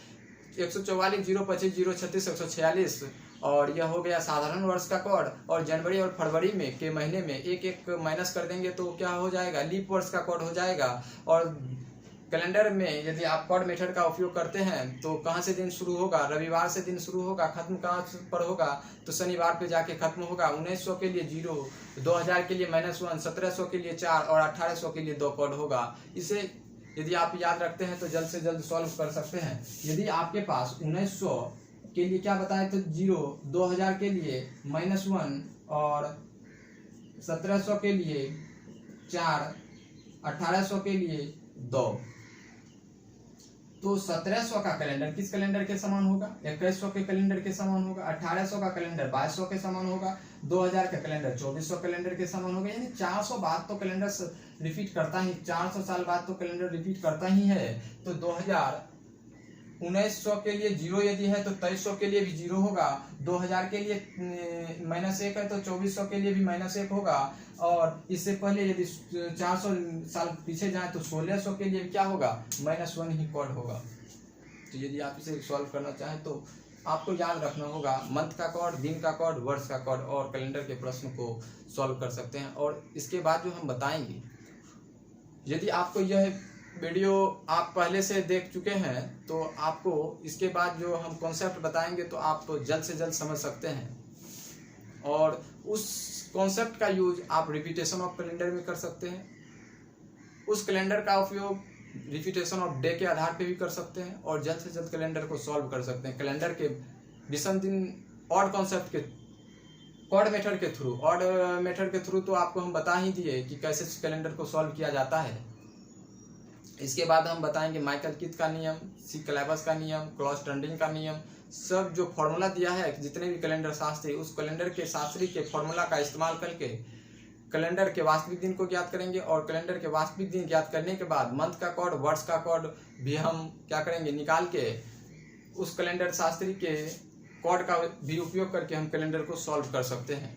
144 025 036 146 और यह हो गया साधारण वर्ष का कोड। और जनवरी और फरवरी में के महीने में एक एक माइनस कर देंगे तो क्या हो जाएगा, लीप वर्ष का कोड हो जाएगा। और कैलेंडर में यदि आप कोड मेथड का उपयोग करते हैं तो कहाँ से दिन शुरू होगा, रविवार से दिन शुरू होगा, खत्म कहाँ पर होगा तो शनिवार पे जाके खत्म होगा। 1900 के लिए 0, 2000 के लिए -1, 1700 के लिए 4 और 1800 के लिए 2 कोड होगा। इसे यदि आप याद रखते हैं तो जल्द से जल्द सॉल्व कर सकते हैं। यदि आपके पास 1900 के लिए क्या बताए तो 0, 2000 के लिए -1 और 1700 के लिए 4, 1800 के लिए 2। तो 1700 का कैलेंडर किस कैलेंडर के समान होगा, 2100 के कैलेंडर के समान होगा, 1800 का कैलेंडर 2200 के समान होगा, 2000 का कैलेंडर 2400 कैलेंडर के समान होगा। यानी 400 बाद तो कैलेंडर रिपीट करता ही, 400 साल बाद तो कैलेंडर रिपीट करता ही है। तो 1900 के लिए 0 यदि है तो 2300 के लिए भी 0 होगा, 2000 के लिए -1 है तो 2400 के लिए भी -1 होगा। और इससे पहले यदि 400 साल पीछे जाए तो 1600 के लिए क्या होगा, -1 ही कोड होगा। तो यदि आप इसे सॉल्व करना चाहें तो आपको याद रखना होगा मंथ का कोड, दिन का कोड, वर्ष का कोड और कैलेंडर के प्रश्न को सॉल्व कर सकते हैं। और इसके बाद जो हम बताएंगे, यदि आपको यह वीडियो आप पहले से देख चुके हैं तो आपको इसके बाद जो हम कॉन्सेप्ट बताएंगे तो आप जल्द से जल्द समझ सकते हैं। और उस कॉन्सेप्ट का यूज आप रिपीटेशन ऑफ कैलेंडर में कर सकते हैं। उस कैलेंडर का उपयोग रिपीटेशन ऑफ डे के आधार पे भी कर सकते हैं और जल्द से जल्द कैलेंडर को सॉल्व कर सकते हैं। कैलेंडर के विषम दिन ऑड कॉन्सेप्ट के ऑड मेथड के थ्रू, ऑड मेथड के थ्रू तो आपको हम बता ही दिए कि कैसे कैलेंडर को सॉल्व किया जाता है। इसके बाद हम बताएंगे माइकल किथ का नियम, सी क्लैबस का नियम, क्लॉस टर्निंग का नियम, सब जो फॉर्मूला दिया है जितने भी कैलेंडर शास्त्री, उस कैलेंडर के शास्त्री के फॉर्मूला का इस्तेमाल करके कैलेंडर के वास्तविक दिन को ज्ञात करेंगे। और कैलेंडर के वास्तविक दिन ज्ञात करने के बाद मंथ का कोड, वर्ष का कोड भी हम क्या करेंगे, निकाल के उस कैलेंडर शास्त्री के कोड का भी उपयोग करके हम कैलेंडर को सॉल्व कर सकते हैं।